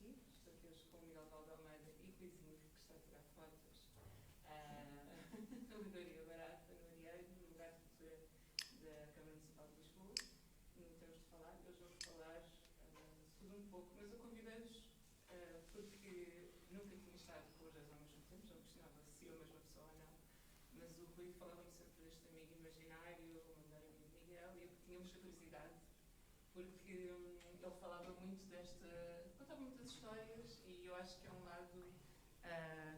aqui. Estou aqui hoje com o Miguel Valde Almeida e Ruizinho, que está a tirar fotos. No Leiria Barata, no Arieiro, no lugar de cultura da Câmara Municipal de Lisboa. Não temos de falar, hoje vamos falar sobre um pouco, mas eu convidei-vos porque nunca tinha estado com os dois ao mesmo tempo, já me questionava se eu a mesma pessoa ou não, mas o Rui falava-me sempre deste amigo imaginário, o meu melhor amigo Miguel, e eu tinha muita curiosidade, porque ele falava muito contava muitas histórias, e eu acho que é um lado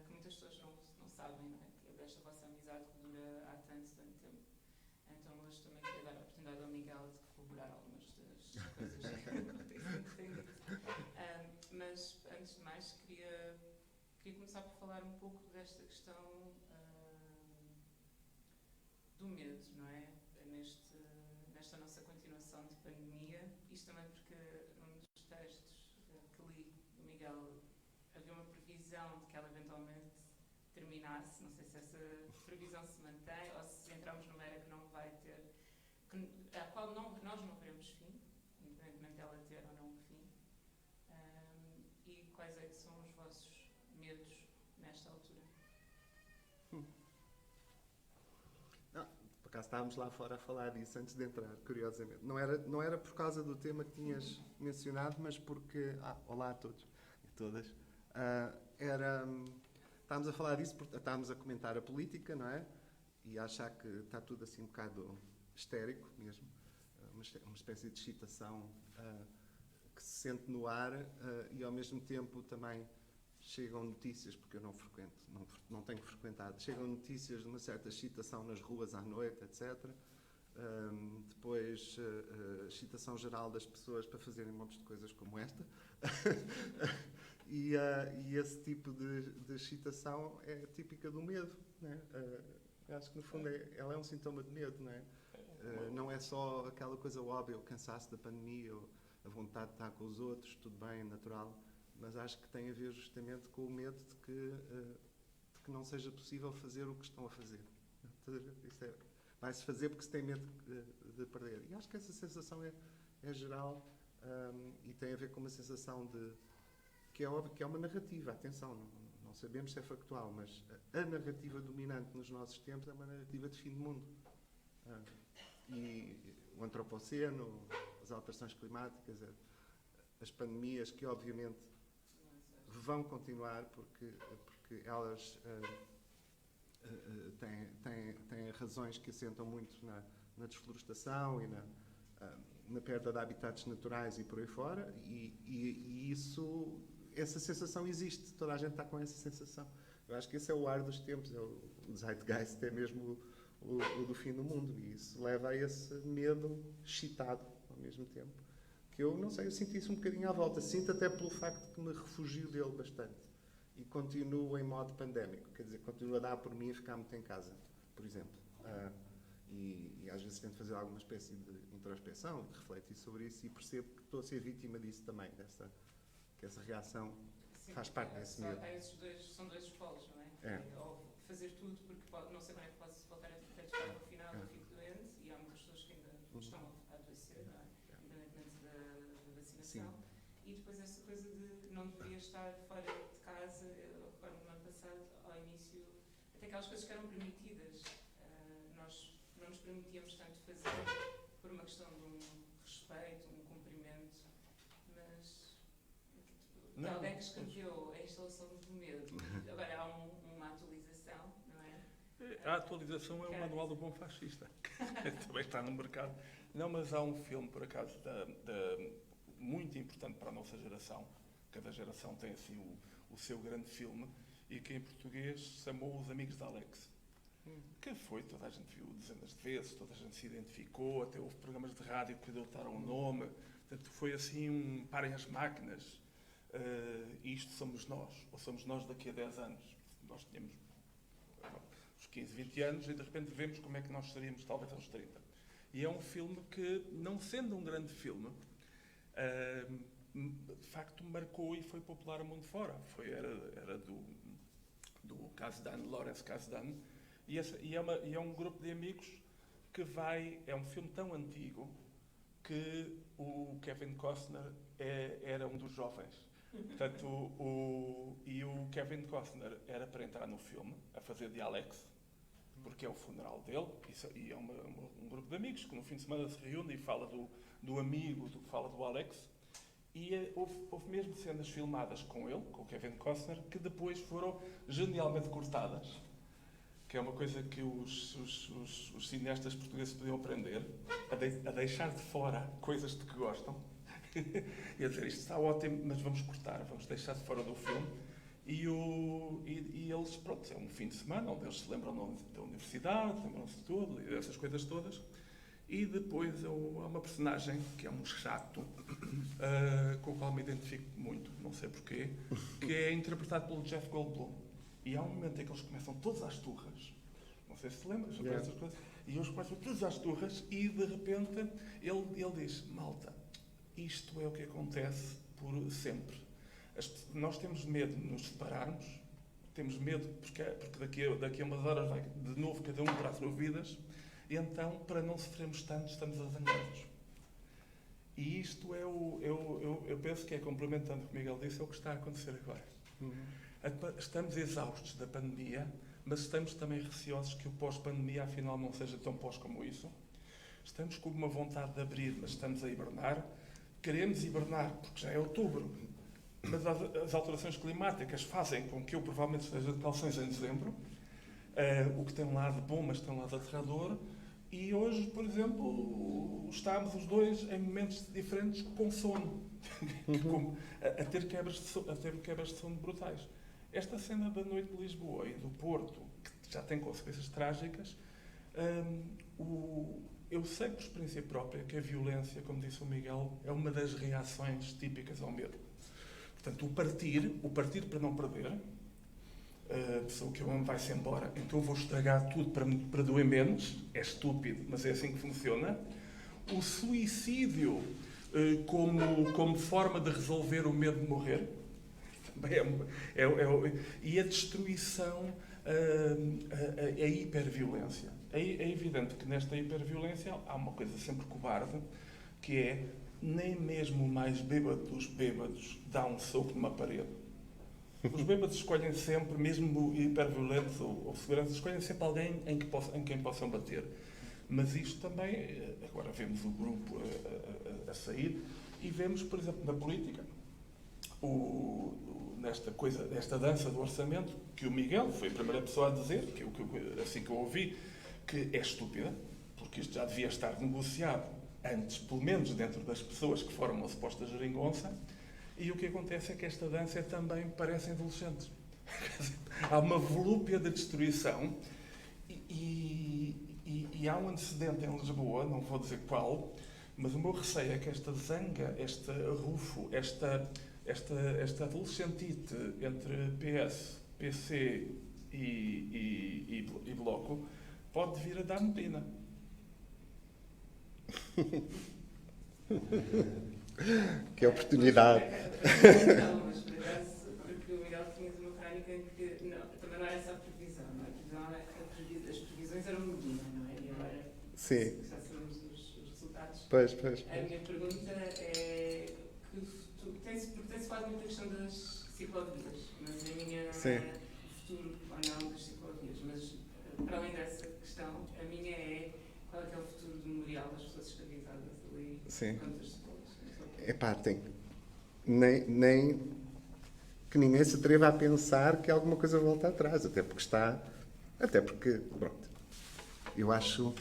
que muitas pessoas não sabem, não é? Que é desta vossa amizade que dura há tanto tempo. Então hoje também queria dar a oportunidade ao Miguel de corroborar algumas das coisas que tem dito. Mas antes de mais queria começar por falar um pouco desta questão do medo, não é? Nesta nossa continuação de pandemia. Isto também porque num dos textos que li do Miguel havia uma previsão de que ela eventualmente terminasse. Não sei se essa previsão se mantém ou se entramos numa era que não vai ter, a qual nós não veremos fim, independentemente dela ter ou não um fim. E quais é que são os vossos medos nesta altura? Não, por acaso estávamos lá fora a falar disso antes de entrar, curiosamente. Não era por causa do tema que tinhas mencionado, mas porque... olá a todos e todas. Estávamos a falar disso porque estávamos a comentar a política, não é? E a achar que está tudo assim um bocado histérico mesmo. Uma espécie de excitação que se sente no ar e ao mesmo tempo também chegam notícias, porque eu não frequento, não tenho frequentado, chegam notícias de uma certa excitação nas ruas à noite, etc. Depois, excitação geral das pessoas para fazerem montes de coisas como esta. e esse tipo de excitação é típica do medo, né? Acho que, no fundo, ela é um sintoma de medo, não é? Não é só aquela coisa óbvia, o cansaço da pandemia, ou a vontade de estar com os outros, tudo bem, natural, mas acho que tem a ver justamente com o medo de que não seja possível fazer o que estão a fazer. Isso vai-se fazer porque se tem medo de perder. E acho que essa sensação é geral e tem a ver com uma sensação que é óbvio que é uma narrativa, atenção, não sabemos se é factual, mas a narrativa dominante nos nossos tempos é uma narrativa de fim do mundo. E o antropoceno, as alterações climáticas, as pandemias, que obviamente vão continuar porque elas têm razões que assentam muito na desflorestação e na perda de habitats naturais e por aí fora, e essa sensação existe, toda a gente está com essa sensação. Eu acho que esse é o ar dos tempos, o zeitgeist é mesmo o do fim do mundo, e isso leva a esse medo excitado ao mesmo tempo, que eu não sei, eu sinto isso um bocadinho à volta, sinto até pelo facto de que me refugio dele bastante e continuo em modo pandémico, quer dizer, continuo a dar por mim a ficar muito em casa, por exemplo. E às vezes tento fazer alguma espécie de introspecção, de refletir sobre isso e percebo que estou a ser vítima disso também, que essa reação faz parte desse medo. São dois polos, não é? Ou fazer tudo porque não sei quando é que posso voltar a ter de estar no final, eu fico doente e há muitas pessoas que ainda estão a adoecer, não é? Independentemente da vacinação. Sim. E depois essa coisa de não deveria estar fora de casa, eu recordo no ano passado, ao início, até aquelas coisas que eram permitidas, nós não nos permitíamos tanto fazer por uma questão de um respeito, um cumprimento, mas alguém que escreveu a instalação do medo, agora há uma atualização, não é? A atualização é o Manual do Bom Fascista, que também está no mercado. Não, mas há um filme, por acaso, muito importante para a nossa geração. Cada geração tem assim o seu grande filme, e que em português chamou Os Amigos de Alex. Que foi, toda a gente viu dezenas de vezes, toda a gente se identificou, até houve programas de rádio que lhe adotaram o nome. Portanto, foi assim parem as máquinas. Isto somos nós, ou somos nós daqui a 10 anos. Nós tínhamos uns 15, 20 anos e de repente vemos como é que nós seríamos talvez aos 30. E é um filme que, não sendo um grande filme, de facto marcou e foi popular a mundo fora. Era do Kasdan, Lawrence Kasdan, e é um grupo de amigos que é um filme tão antigo que o Kevin Costner era um dos jovens. Portanto, e o Kevin Costner era para entrar no filme, a fazer de Alex, porque é o funeral dele, e é um grupo de amigos que no fim de semana se reúne e fala do amigo, fala do Alex. E houve mesmo cenas filmadas com ele, com o Kevin Costner, que depois foram genialmente cortadas. Que é uma coisa que os cineastas portugueses podiam aprender, a deixar de fora coisas de que gostam. E a dizer, isto está ótimo, mas vamos cortar, vamos deixar de fora do filme. E eles, pronto, é um fim de semana onde eles se lembram da universidade, lembram-se de tudo, e dessas coisas todas. E depois há uma personagem, que é um chato, com o qual me identifico muito, não sei porquê, que é interpretado pelo Jeff Goldblum. E há um momento em que eles começam todos às turras, não sei se lembras, essas coisas, e eles começam todos às turras e de repente ele diz, malta, isto é o que acontece por sempre. Nós temos medo de nos separarmos, temos medo porque daqui a umas horas vai de novo cada um para as suas vidas, e então, para não sofrermos tanto, estamos a zangar-nos. E isto é eu penso que é, complementando o que o Miguel disse, é o que está a acontecer agora. Estamos exaustos da pandemia, mas estamos também receosos que o pós-pandemia, afinal, não seja tão pós como isso. Estamos com uma vontade de abrir, mas estamos a hibernar. Queremos hibernar, porque já é outubro, mas as alterações climáticas fazem com que eu provavelmente esteja de calções em dezembro, o que tem um lado bom, mas tem um lado aterrador. E hoje, por exemplo, estamos os dois em momentos diferentes com sono, a ter quebras de sono brutais. Esta cena da noite de Lisboa e do Porto, que já tem consequências trágicas, eu sei por experiência própria que a violência, como disse o Miguel, é uma das reações típicas ao medo. Portanto, o partir para não perder, a pessoa que eu amo vai-se embora, então eu vou estragar tudo para doer menos, é estúpido, mas é assim que funciona. O suicídio como forma de resolver o medo de morrer, também e a destruição, a hiperviolência. É evidente que nesta hiperviolência há uma coisa sempre cobarde, que é nem mesmo o mais bêbado dos bêbados dá um soco numa parede. Os bêbados escolhem sempre, mesmo hiperviolentos ou seguranças, escolhem sempre alguém em quem possam bater. Mas isto também, agora vemos o grupo a sair e vemos, por exemplo, na política, nesta dança do orçamento, que o Miguel foi a primeira pessoa a dizer, assim que eu ouvi, que é estúpida, porque isto já devia estar negociado antes, pelo menos dentro das pessoas que formam a suposta geringonça. E o que acontece é que esta dança também parece adolescente. Há uma volúpia de destruição e há um antecedente em Lisboa, não vou dizer qual, mas o meu receio é que esta zanga, este rufo, esta adolescentite entre PS, PC e Bloco pode vir a dar medina. Que oportunidade. Não, mas por acaso, porque o Miguel tinha uma crónica em que também não era essa a previsão, não é? As previsões eram medina, não é? E agora Sim. já sabemos os resultados. Pois. A minha pergunta é porque tem-se falado muito da questão das ciclovias, mas a minha futuro ou não das ciclovias, mas para além dessa questão, a minha é qual é que é o futuro do memorial das pessoas escravizadas ali? Sim. Quantas pessoas? Epá, nem que ninguém se atreva a pensar que alguma coisa volta atrás, até porque, pronto, eu acho,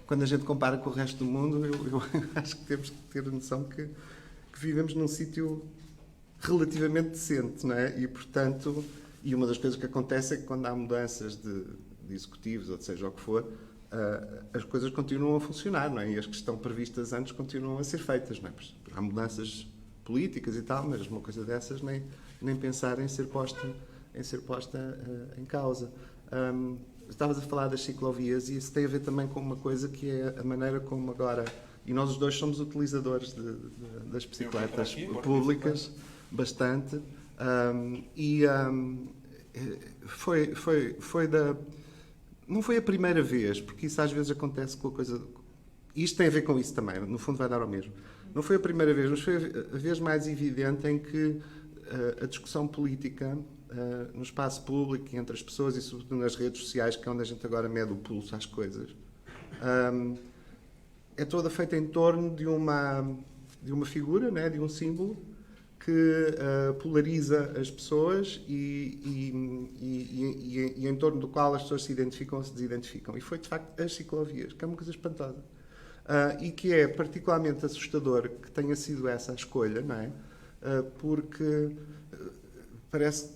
quando a gente compara com o resto do mundo, eu acho que temos que ter a noção que vivemos num sítio relativamente decente, não é? E, portanto, uma das coisas que acontece é que quando há mudanças de executivos, ou seja o que for, as coisas continuam a funcionar, não é? E as que estão previstas antes continuam a ser feitas, não é? Há mudanças políticas e tal, mas uma coisa dessas nem pensar em ser posta em causa. Estavas a falar das ciclovias e isso tem a ver também com uma coisa que é a maneira como agora, e nós os dois somos utilizadores das bicicletas públicas, bastante, não foi a primeira vez, porque isso às vezes acontece com a coisa. Isto tem a ver com isso também, no fundo vai dar ao mesmo. Não foi a primeira vez, mas foi a vez mais evidente em que a discussão política no espaço público e entre as pessoas e sobretudo nas redes sociais, que é onde a gente agora mede o pulso às coisas, é toda feita em torno de uma figura, né, de um símbolo que polariza as pessoas e em torno do qual as pessoas se identificam ou se desidentificam. E foi, de facto, as ciclovias, que é uma coisa espantosa. E que é particularmente assustador que tenha sido essa a escolha, não é? Porque parece...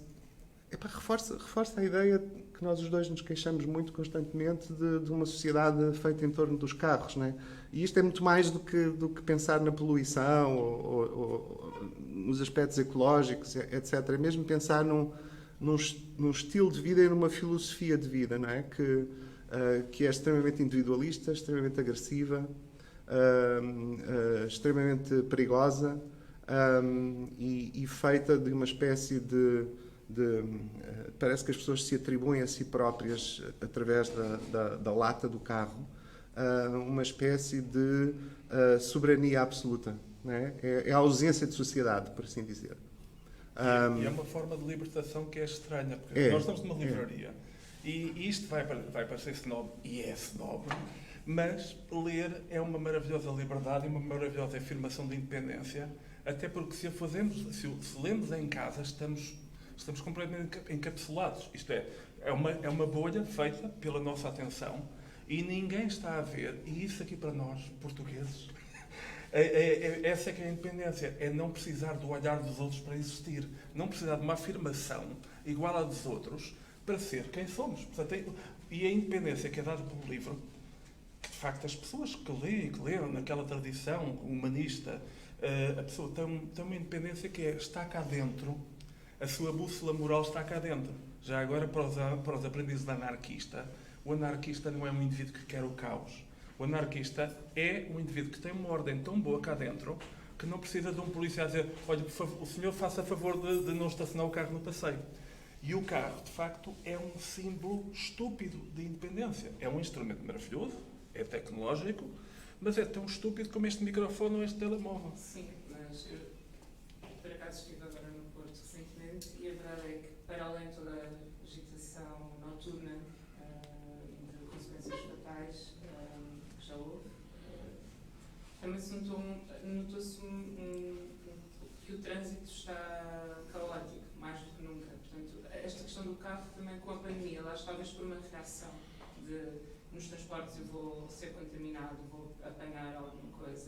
reforça a ideia que nós os dois nos queixamos muito constantemente de uma sociedade feita em torno dos carros, não é? E isto é muito mais do que pensar na poluição ou nos aspectos ecológicos, etc. É mesmo pensar num estilo de vida e numa filosofia de vida, não é? Que é extremamente individualista, extremamente agressiva, extremamente perigosa e feita de uma espécie de parece que as pessoas se atribuem a si próprias através da lata do carro uma espécie de soberania absoluta, não é? É a ausência de sociedade, por assim dizer. E é uma forma de libertação que é estranha, porque nós estamos numa livraria e isto vai parecer snob, e é snob, mas ler é uma maravilhosa liberdade e uma maravilhosa afirmação de independência, até porque se lemos em casa, estamos completamente encapsulados. Isto é uma bolha feita pela nossa atenção e ninguém está a ver. E isso aqui para nós, portugueses, essa é que é a independência. É não precisar do olhar dos outros para existir. Não precisar de uma afirmação igual à dos outros para ser quem somos. Portanto, e a independência que é dada pelo livro, que de facto as pessoas que leram naquela tradição humanista, a pessoa tem uma independência que está cá dentro. A sua bússola moral está cá dentro. Já agora, para os aprendizes da anarquista, o anarquista não é um indivíduo que quer o caos. O anarquista é um indivíduo que tem uma ordem tão boa cá dentro que não precisa de um polícia a dizer: olha, por favor, o senhor faça favor de não estacionar o carro no passeio. E o carro, de facto, é um símbolo estúpido de independência. É um instrumento maravilhoso, é tecnológico, mas é tão estúpido como este microfone ou este telemóvel. Sim, mas eu, por acaso, estive agora no Porto recentemente e a verdade é que, para além de toda a agitação noturna e de consequências fatais que já houve, também se notou-se que o trânsito está caótico, mais do que nunca. Portanto, esta questão do carro também com a pandemia, lá talvez por uma reação de nos transportes eu vou ser contaminado, vou apanhar alguma coisa.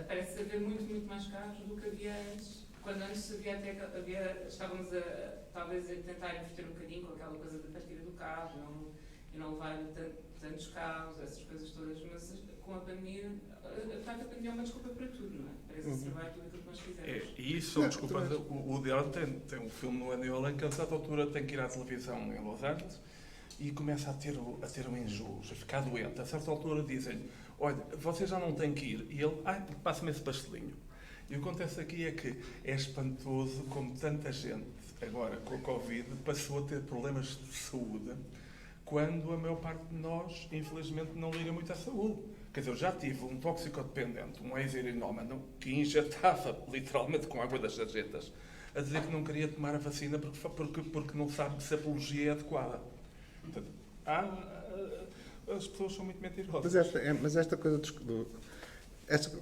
Parece haver muito mais carros do que havia antes. Quando antes estávamos talvez a tentar inverter um bocadinho com aquela coisa da partida do carro e não levar tantos carros, essas coisas todas, mas com a pandemia, a pandemia é uma desculpa para tudo, não é? Parece observar tudo aquilo que nós fizemos. E isso são desculpas. O Dion tem um filme no Anil em que a certa altura tem que ir à televisão em Los Angeles e começa a ter um enjoo, a ficar doente. A certa altura dizem-lhe: olha, você já não tem que ir. E ele: passa-me esse pastelinho. E o que acontece aqui é que é espantoso como tanta gente, agora com a Covid, passou a ter problemas de saúde, quando a maior parte de nós, infelizmente, não liga muito à saúde. Quer dizer, eu já tive um toxicodependente, um ex-heroinómano, que injetava literalmente com água das sarjetas, a dizer que não queria tomar a vacina porque não sabe se a apologia é adequada. Portanto, as pessoas são muito mentirosas. Mas esta coisa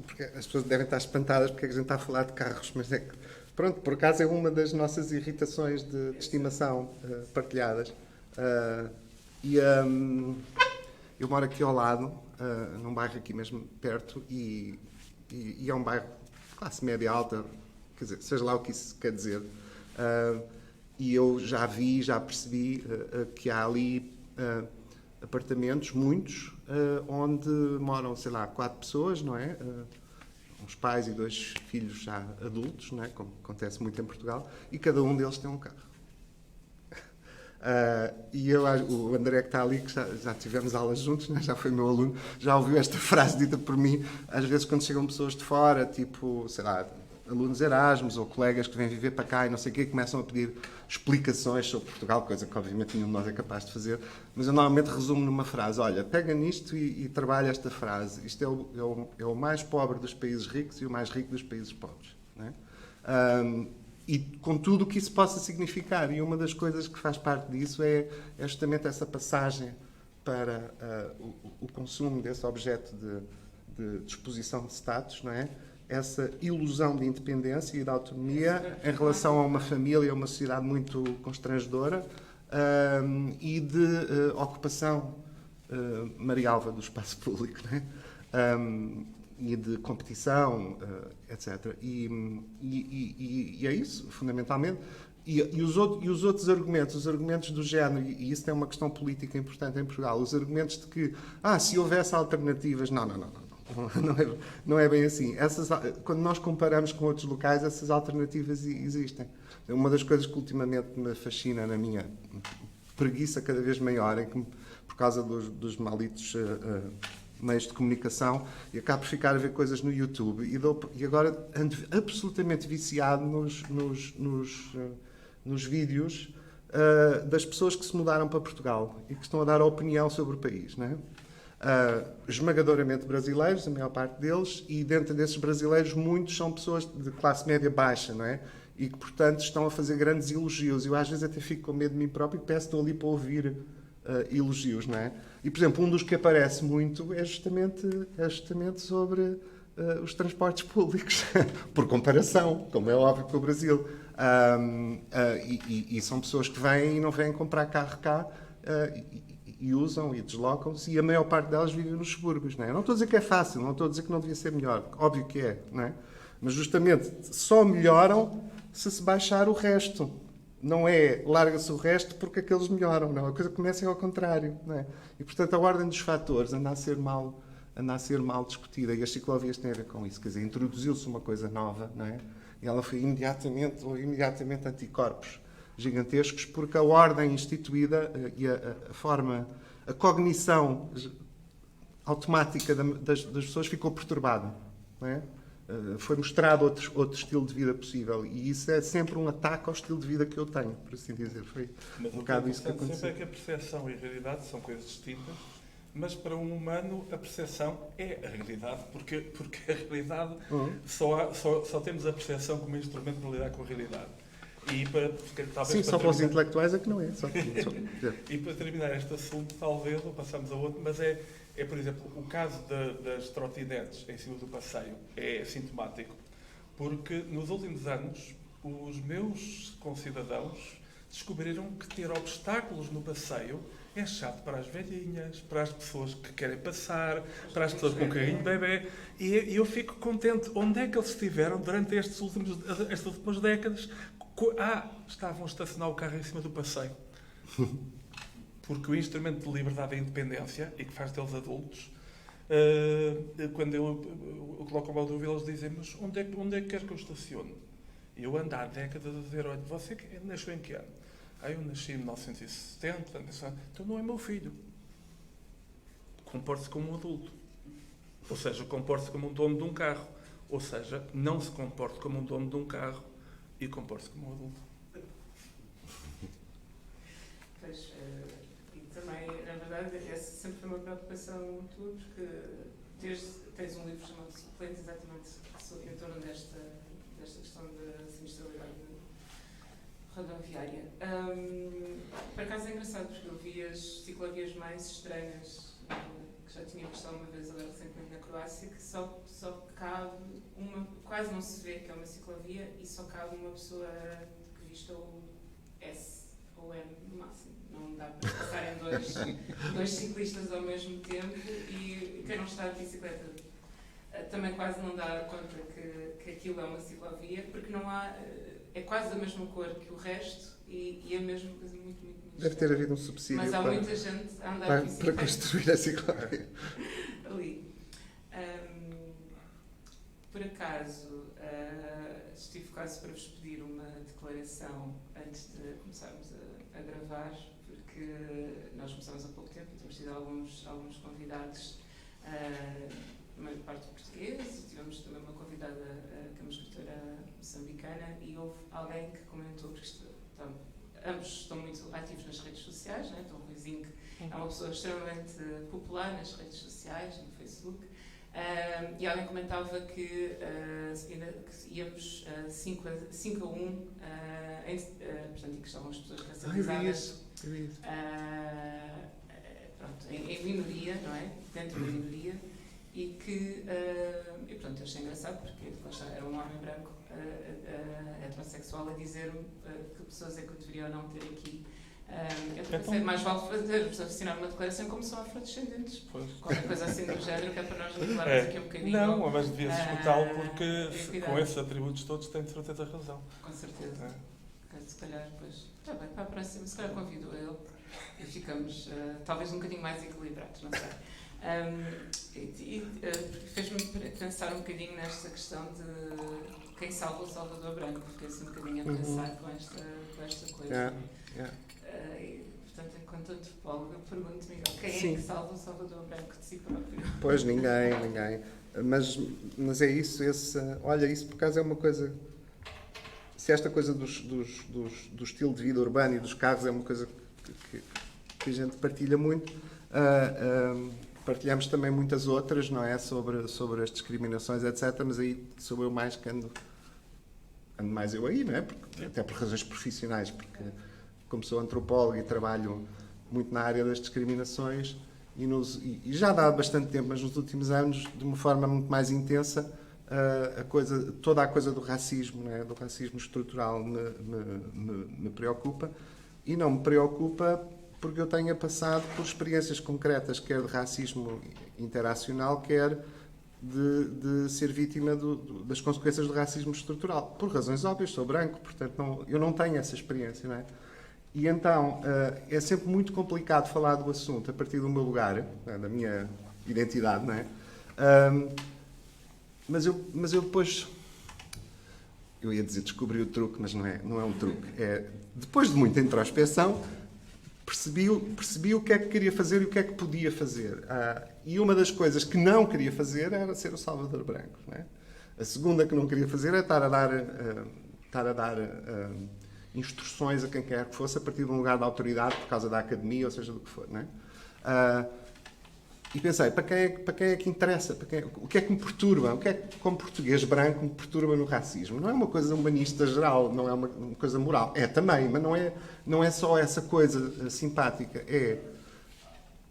porque as pessoas devem estar espantadas porque a gente está a falar de carros, mas é que, pronto, por acaso é uma das nossas irritações de estimação partilhadas. Eu moro aqui ao lado, num bairro aqui mesmo perto, e é um bairro de classe média alta, quer dizer, seja lá o que isso quer dizer. E eu já percebi que há ali apartamentos, muitos, onde moram, sei lá, 4 pessoas, não é? Uns pais e 2 filhos já adultos, não é? Como acontece muito em Portugal, e cada um deles tem um carro. O André que está ali, que já tivemos aulas juntos, né? Já foi meu aluno, já ouviu esta frase dita por mim, às vezes quando chegam pessoas de fora, tipo, sei lá, alunos Erasmus ou colegas que vêm viver para cá e não sei o quê, começam a pedir explicações sobre Portugal, coisa que obviamente nenhum de nós é capaz de fazer, mas eu normalmente resumo numa frase: olha, pega nisto e trabalha esta frase. Isto é o mais pobre dos países ricos e o mais rico dos países pobres, não é? E com tudo o que isso possa significar. E uma das coisas que faz parte disso é justamente essa passagem para o consumo desse objeto de disposição de status, não é? Essa ilusão de independência e de autonomia em relação a uma família, a uma sociedade muito constrangedora, e de ocupação marialva do espaço público, não é? E de competição, etc. E é isso, fundamentalmente. E os outros argumentos, os argumentos do género, e isso é uma questão política importante em Portugal, os argumentos de que, se houvesse alternativas, não é bem assim. Quando nós comparamos com outros locais, essas alternativas existem. Uma das coisas que ultimamente me fascina na minha preguiça cada vez maior é que, por causa dos malitos meios de comunicação, e acabo por ficar a ver coisas no YouTube e agora ando absolutamente viciado nos vídeos das pessoas que se mudaram para Portugal e que estão a dar a opinião sobre o país, não é? Esmagadoramente brasileiros, a maior parte deles, e dentro desses brasileiros muitos são pessoas de classe média baixa, não é? E que, portanto, estão a fazer grandes elogios. Eu às vezes até fico com medo de mim próprio e peço, estou ali para ouvir elogios, não é? E, por exemplo, um dos que aparece muito é justamente sobre os transportes públicos, por comparação, como é óbvio, com o Brasil. E são pessoas que vêm e não vêm comprar carro cá e usam e deslocam-se, e a maior parte delas vive nos subúrbios, não é? Eu não estou a dizer que é fácil, não estou a dizer que não devia ser melhor, óbvio que é, não é? Mas justamente só melhoram se baixar o resto. Não é larga-se o resto porque aqueles melhoram, não. A coisa começa ao contrário, não é? E, portanto, a ordem dos fatores anda a ser mal discutida, e as ciclovias têm a ver com isso. Quer dizer, introduziu-se uma coisa nova, não é? E ela foi imediatamente anticorpos gigantescos, porque a ordem instituída e a cognição automática das pessoas ficou perturbada, não é? Foi mostrado outro estilo de vida possível, e isso é sempre um ataque ao estilo de vida que eu tenho, por assim dizer. Foi um bocado isso que aconteceu. Sempre é que a percepção e a realidade são coisas distintas, mas para um humano a percepção é a realidade, porque a realidade só temos a percepção como instrumento para lidar com a realidade. E Sim, só para os intelectuais é que não é. E para terminar este assunto, talvez, ou passamos a outro, mas é, por exemplo, o caso das trotinetes em cima do passeio é sintomático, porque nos últimos anos os meus concidadãos descobriram que ter obstáculos no passeio é chato para as velhinhas, para as pessoas que querem passar, para as pessoas com carrinho de bebê, e eu fico contente. Onde é que eles estiveram durante estas últimas décadas? Estavam a estacionar o carro em cima do passeio. Porque o instrumento de liberdade e independência, e que faz deles adultos, quando eu coloco uma dúvida, eles dizem: mas onde é que quer que eu estacione? E eu ando há décadas a dizer: olha, você nasceu em que ano? Eu nasci em 1970, então não é meu filho. Comporte-se como um adulto. Ou seja, comporte-se como um dono de um carro. Ou seja, não se comporte como um dono de um carro e comporte-se como um adulto. Pois, e também, na verdade, essa sempre foi uma preocupação tua, porque tens um livro chamado Suplente, exatamente em torno desta questão da sinistralidade rodoviária. Por acaso é engraçado, porque eu vi as ciclovias mais estranhas, que já tinha visto alguma vez agora recentemente na Croácia, que só cabe quase não se vê que é uma ciclovia, e só cabe uma pessoa que vista o S ou M no máximo. Não dá para passarem dois ciclistas ao mesmo tempo, e quem não está de bicicleta também quase não dá conta que aquilo é uma ciclovia, porque não há, é quase da mesma cor que o resto, e é mesmo coisa muito, muito, muito Deve ter havido um subsídio. Mas há muita gente a andar de bicicleta para construir a ciclovia. ali. Por acaso, estive quase para vos pedir uma declaração antes de começarmos a gravar, porque nós começamos há pouco tempo e temos tido alguns convidados, a maior parte portugueses, tivemos também uma convidada que é uma escritora moçambicana, e houve alguém que comentou, porque ambos estão muito ativos nas redes sociais, né? Então o Ruizinho é uma pessoa extremamente popular nas redes sociais, no Facebook, E alguém comentava que íamos 5-1, portanto, e que estavam as pessoas racializadas em minoria, não é? Dentro da minoria, e que, e pronto, eu achei engraçado porque era um homem branco heterossexual a dizer-me que pessoas é que eu deveria ou não ter aqui. Eu pensei, mais vale assinar uma declaração como são afrodescendentes. Qualquer coisa assim do género, que é para nós nos levarmos aqui um bocadinho. Não, mas devias escutá-lo porque com esses atributos todos tem de certeza razão. Com certeza. Se calhar, depois. Está bem, para a próxima, se calhar convido ele e ficamos talvez um bocadinho mais equilibrados, não sei. Fez-me pensar um bocadinho nesta questão de quem salva o Salvador Branco. Fiquei assim um bocadinho a pensar com esta coisa. Portanto, enquanto antropóloga, pergunto, Miguel, quem é que salva o Salvador Branco de si próprio? Pois, ninguém. Mas é isso, olha, isso por acaso é uma coisa. Se esta coisa do estilo de vida urbano e dos carros é uma coisa que a gente partilha muito, partilhamos também muitas outras, não é? Sobre as discriminações, etc. Mas aí sou eu mais que ando mais eu aí, não é? Até por razões profissionais, porque como sou antropólogo e trabalho muito na área das discriminações e já dá bastante tempo, mas nos últimos anos, de uma forma muito mais intensa, toda a coisa do racismo, não é? Do racismo estrutural me preocupa, e não me preocupa porque eu tenha passado por experiências concretas, quer de racismo interacional, quer de ser vítima das consequências do racismo estrutural. Por razões óbvias, sou branco, portanto eu não tenho essa experiência, não é? E então é sempre muito complicado falar do assunto a partir do meu lugar, da minha identidade, não é? Mas eu depois, eu ia dizer descobri o truque, mas não é um truque. Depois de muita introspeção, percebi o que é que queria fazer e o que é que podia fazer. E uma das coisas que não queria fazer era ser o Salvador Branco, não é? A segunda que não queria fazer é estar a dar instruções a quem quer que fosse a partir de um lugar de autoridade por causa da academia, ou seja, do que for, não é? E pensei, para quem é que interessa? O que é que me perturba? O que é que, como português branco, me perturba no racismo? Não é uma coisa humanista geral, não é uma coisa moral. É também, mas não é só essa coisa simpática. É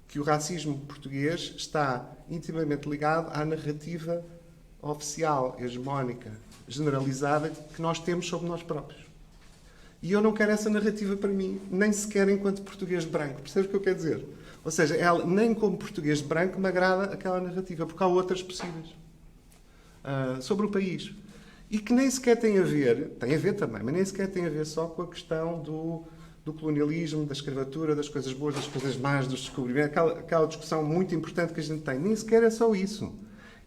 que o racismo português está intimamente ligado à narrativa oficial, hegemónica, generalizada, que nós temos sobre nós próprios. E eu não quero essa narrativa para mim, nem sequer enquanto português branco. Percebes o que eu quero dizer? Ou seja, nem como português branco me agrada aquela narrativa, porque há outras possíveis sobre o país. E que nem sequer tem a ver também, mas nem sequer tem a ver só com a questão do colonialismo, da escravatura, das coisas boas, das coisas más, dos descobrimentos, aquela discussão muito importante que a gente tem. Nem sequer é só isso.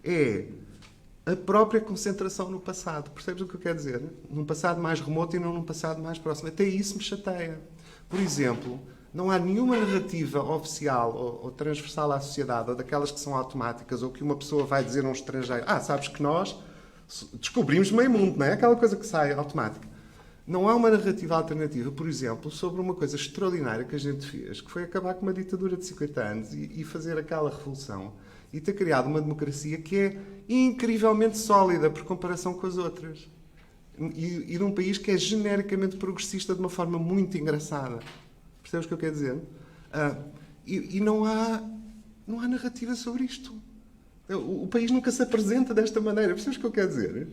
É a própria concentração no passado. Percebes o que eu quero dizer? Num passado mais remoto e não num passado mais próximo. Até isso me chateia. Por exemplo, não há nenhuma narrativa oficial ou transversal à sociedade, ou daquelas que são automáticas, ou que uma pessoa vai dizer a um estrangeiro: sabes que nós descobrimos meio mundo, não é? Aquela coisa que sai automática. Não há uma narrativa alternativa, por exemplo, sobre uma coisa extraordinária que a gente fez, que foi acabar com uma ditadura de 50 anos e fazer aquela revolução e ter criado uma democracia que é incrivelmente sólida por comparação com as outras. E de um país que é genericamente progressista de uma forma muito engraçada. Percebes o que eu quero dizer? E não há narrativa sobre isto. O país nunca se apresenta desta maneira. Percebes o que eu quero dizer?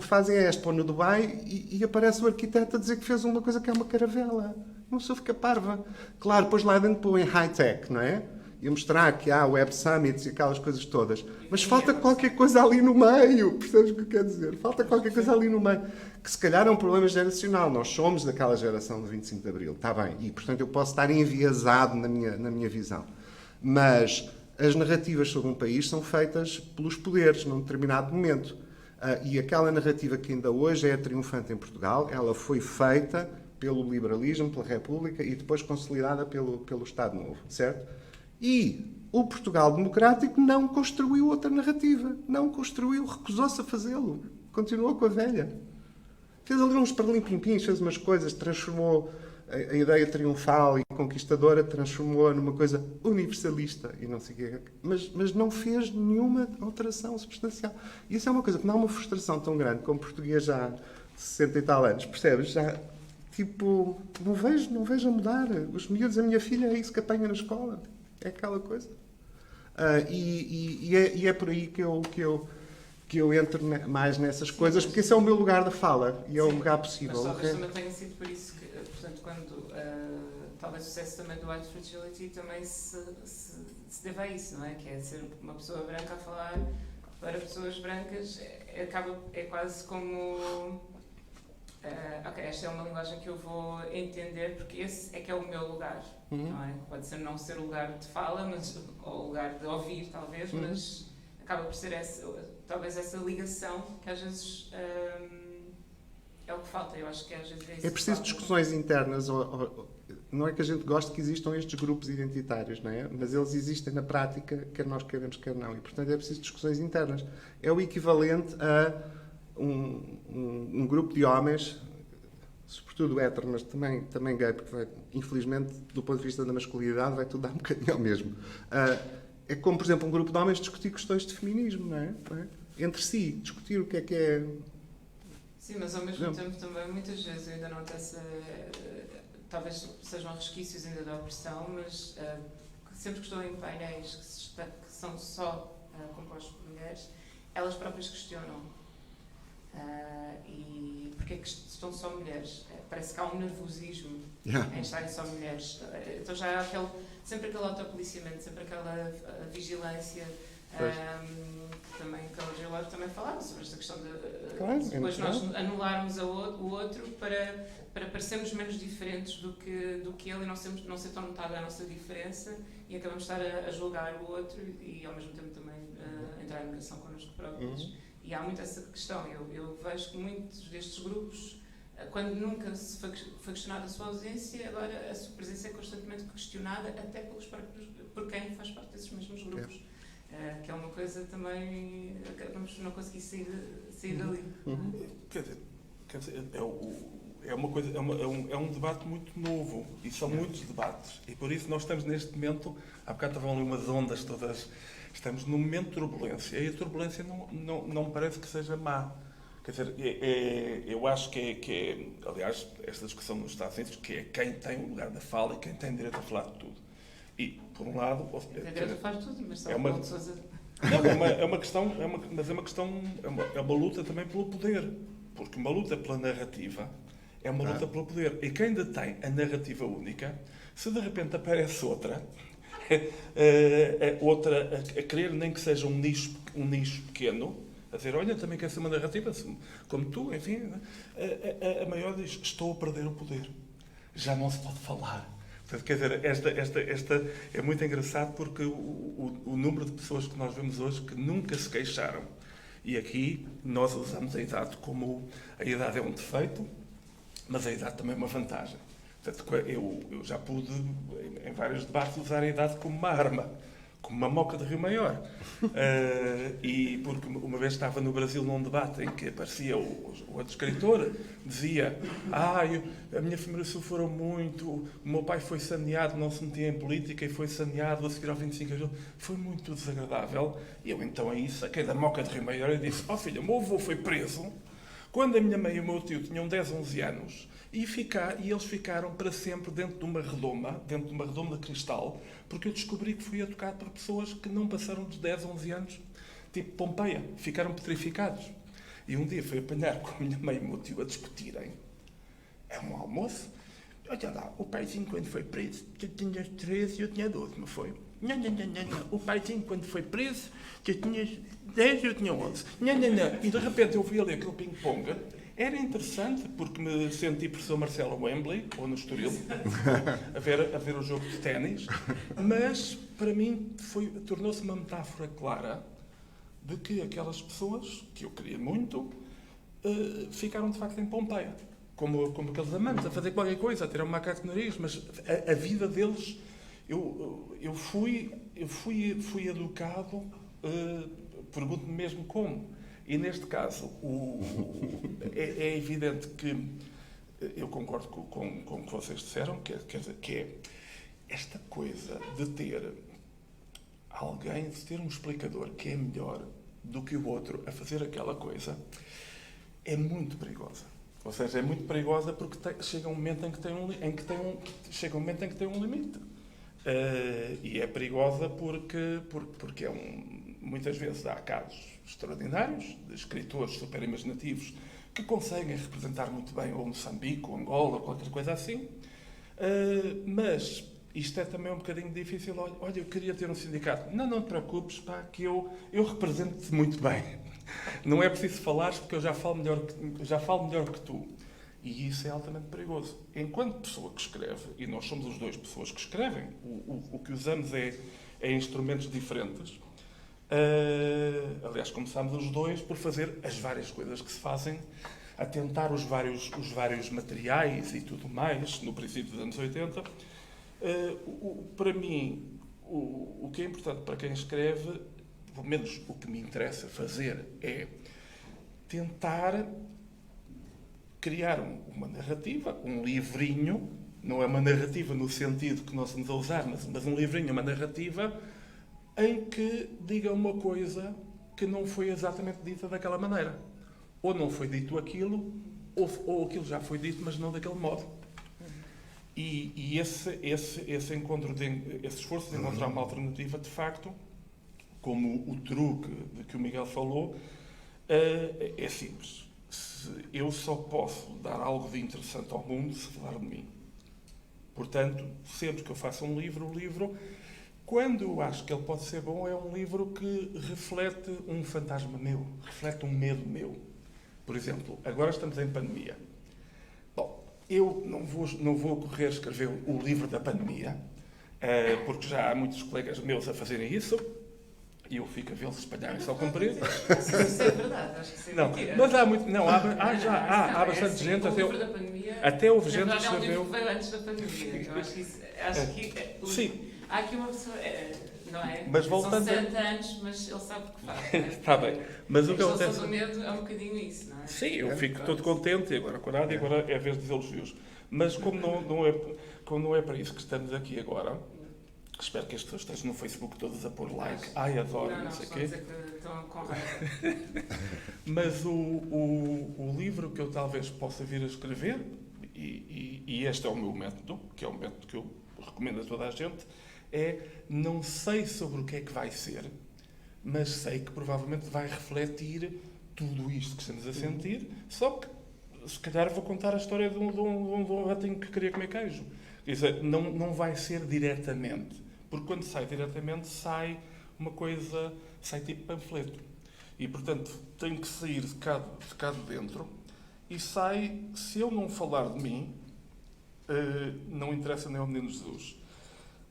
Fazem a Expo no Dubai e aparece o arquiteto a dizer que fez uma coisa que é uma caravela. Uma pessoa fica parva. Claro, depois lá dentro põe high-tech, não é? E a mostrar que há Web Summits e aquelas coisas todas. Mas falta qualquer coisa ali no meio. Percebes o que eu quero dizer? Falta qualquer coisa ali no meio. Que se calhar é um problema geracional. Nós somos daquela geração do 25 de Abril. Está bem. E, portanto, eu posso estar enviesado na minha visão. Mas as narrativas sobre um país são feitas pelos poderes num determinado momento. E aquela narrativa que ainda hoje é triunfante em Portugal, ela foi feita pelo liberalismo, pela República e depois consolidada pelo Estado Novo. Certo? E o Portugal democrático não construiu outra narrativa. Não construiu, recusou-se a fazê-lo. Continuou com a velha. Fez ali uns perlimpimpins, fez umas coisas, transformou a ideia triunfal e conquistadora transformou numa coisa universalista e não sei o quê. Mas não fez nenhuma alteração substancial. E isso é uma coisa que não há uma frustração tão grande como português já há 60 e tal anos, percebes? Já, tipo, não vejo a mudar. Os miúdos, a minha filha, é isso que apanha na escola. É aquela coisa. E é por aí que eu entro mais nessas coisas, porque esse é o meu lugar de fala e é o lugar possível. Mas talvez também tenha sido por isso que, portanto, quando talvez o sucesso também do White Fragility também se deve a isso, não é? Que é ser uma pessoa branca a falar para pessoas brancas, é quase como ok, esta é uma linguagem que eu vou entender porque esse é que é o meu lugar, não é? Pode ser não ser o lugar de fala, ou o lugar de ouvir, talvez, mas acaba por ser talvez essa ligação que às vezes é o que falta. Eu acho que às vezes é isso. É preciso discussões internas. Não é que a gente goste que existam estes grupos identitários, não é? Mas eles existem na prática, quer nós queremos, quer não. E, portanto, é preciso discussões internas. É o equivalente a um grupo de homens, sobretudo hétero, mas também gay, porque infelizmente, do ponto de vista da masculinidade, vai tudo dar um bocadinho ao mesmo. É como, por exemplo, um grupo de homens discutir questões de feminismo, não é? Entre si, discutir o que é... Sim, mas ao mesmo tempo também, muitas vezes eu ainda noto talvez sejam resquícios ainda da opressão, mas sempre que estou em painéis que são só compostos por mulheres, elas próprias questionam. E porque é que estão só mulheres? Parece que há um nervosismo em estarem só mulheres. Então já há sempre aquele autopoliciamento, sempre aquela vigilância. Também que a Audre Lorde também falava sobre esta questão de depois nós anularmos o outro para parecermos menos diferentes do que ele e não ser tão notada a nossa diferença e acabamos de estar a julgar o outro e ao mesmo tempo também entrar em negação connosco próprios. E há muito essa questão. Eu vejo que muitos destes grupos, quando nunca se foi questionada a sua ausência, agora a sua presença é constantemente questionada até por quem faz parte desses mesmos grupos. Que é uma coisa também acabamos por não conseguir sair dali. Quer dizer, é uma coisa, é um debate muito novo e são muitos debates e por isso nós estamos neste momento, há bocado estavam ali umas ondas todas, estamos num momento de turbulência e a turbulência não parece que seja má. Quer dizer, eu acho que é, aliás, esta discussão nos Estados Unidos, que é quem tem o lugar da fala e quem tem direito a falar de tudo. E, por um lado... Tem direito a falar de tudo, mas só é uma questão, mas é uma luta também pelo poder. Porque uma luta pela narrativa é uma luta pelo poder. E quem detém a narrativa única, se de repente aparece outra a querer nem que seja um nicho pequeno, a dizer, olha, também quer ser uma narrativa, como tu, enfim, a maior diz, estou a perder o poder. Já não se pode falar. Portanto, quer dizer, esta é muito engraçado porque o número de pessoas que nós vemos hoje que nunca se queixaram. E aqui nós usamos a idade como... A idade é um defeito, mas a idade também é uma vantagem. Portanto, eu já pude, em vários debates, usar a idade como uma arma, como uma moca de Rio Maior. E porque uma vez estava no Brasil num debate em que aparecia o outro escritor, dizia, a minha família sofreu muito, o meu pai foi saneado, não se metia em política e foi saneado a seguir ao 25 de julho. Foi muito desagradável. E eu então aí saquei da moca de Rio Maior e disse, filha, o meu avô foi preso quando a minha mãe e o meu tio tinham 10, 11 anos e eles ficaram para sempre dentro de uma redoma de cristal, porque eu descobri que fui educado por pessoas que não passaram dos 10, 11 anos, tipo Pompeia, ficaram petrificados. E um dia fui apanhar com a minha mãe e o meu tio a discutirem. É um almoço. Olha lá, o paizinho quando foi preso, tu tinhas 13 e eu tinha 12, não foi? Não. O paizinho quando foi preso, tu tinhas 10 e eu tinha 11. Não. E de repente eu vi ali aquele ping-pong. Era interessante, porque me senti professor Marcelo Wembley, ou no Estoril, a ver o jogo de ténis, mas, para mim, tornou-se uma metáfora clara de que aquelas pessoas, que eu queria muito, ficaram, de facto, em Pompeia. Como aqueles amantes, a fazer qualquer coisa, a tirar um macaco no nariz, mas a vida deles... Eu fui educado, pergunto-me mesmo como. E neste caso, é evidente que eu concordo com o que vocês disseram, quer dizer, que é esta coisa de ter alguém, de ter um explicador que é melhor do que o outro a fazer aquela coisa, é muito perigosa. Ou seja, é muito perigosa porque chega um momento em que tem um limite. E é perigosa porque muitas vezes há casos extraordinários de escritores super imaginativos que conseguem representar muito bem ou Moçambique, ou Angola, ou qualquer coisa assim. Mas isto é também um bocadinho difícil. Olha, eu queria ter um sindicato. Não te preocupes, pá, que eu represento-te muito bem. Não é preciso falares porque eu já falo melhor que tu. E isso é altamente perigoso. Enquanto pessoa que escreve, e nós somos os dois pessoas que escrevem, o que usamos é instrumentos diferentes. Aliás, começámos os dois por fazer as várias coisas que se fazem, a tentar os vários materiais e tudo mais, no princípio dos anos 80. Para mim, o que é importante para quem escreve, pelo menos o que me interessa fazer, é tentar criar uma narrativa, um livrinho, não é uma narrativa no sentido que nós estamos a usar, mas um livrinho, uma narrativa em que diga uma coisa que não foi exatamente dita daquela maneira. Ou não foi dito aquilo, ou aquilo já foi dito, mas não daquele modo. E esse esforço de encontrar uma alternativa, de facto, como o truque de que o Miguel falou, é simples. Eu só posso dar algo de interessante ao mundo se falar de mim. Portanto, sempre que eu faço um livro, quando eu acho que ele pode ser bom, é um livro que reflete um fantasma meu, reflete um medo meu. Por exemplo, agora estamos em pandemia. Bom, eu não vou correr a escrever o livro da pandemia, porque já há muitos colegas meus a fazerem isso, e eu fico a vê-los espalharem-se ao comprido. Isso é verdade, acho que isso é mentira. Mas há muito. Não, há bastante gente. Até houve gente que escreveu. Veio antes da pandemia. Eu acho que isso. Sim. Há aqui uma pessoa. Não é? Mas voltando. São 60 anos, mas ele sabe o que faz. Está bem. Mas o que acontece. A questão do medo é um bocadinho isso, não é? Sim, eu fico todo contente, e agora corado, e agora é a vez dos elogios. Mas como não é para isso que estamos aqui agora. Espero que as pessoas estejam no Facebook todas a pôr like. Ai, adoro, não sei o quê. Estão com raiva. Mas o livro que eu talvez possa vir a escrever, e este é o meu método, que é o método que eu recomendo a toda a gente, é não sei sobre o que é que vai ser, mas sei que provavelmente vai refletir tudo isto que estamos a sentir, só que se calhar vou contar a história de um ratinho que queria comer queijo. Quer dizer, não vai ser diretamente. Porque quando sai diretamente, sai uma coisa, sai tipo panfleto. E, portanto, tem que sair de cá de dentro e sai, se eu não falar de mim, não interessa nem ao menino Jesus.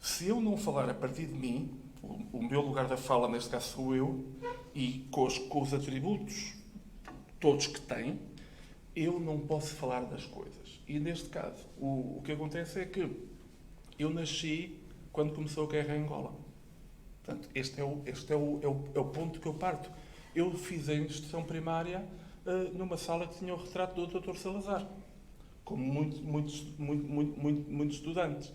Se eu não falar a partir de mim, o meu lugar da fala, neste caso, sou eu, e com os atributos todos que tem, eu não posso falar das coisas. E, neste caso, o que acontece é que eu nasci quando começou a guerra em Angola. Portanto, este é o ponto que eu parto. Eu fiz a instrução primária numa sala que tinha o retrato do Dr. Salazar, como muitos estudantes.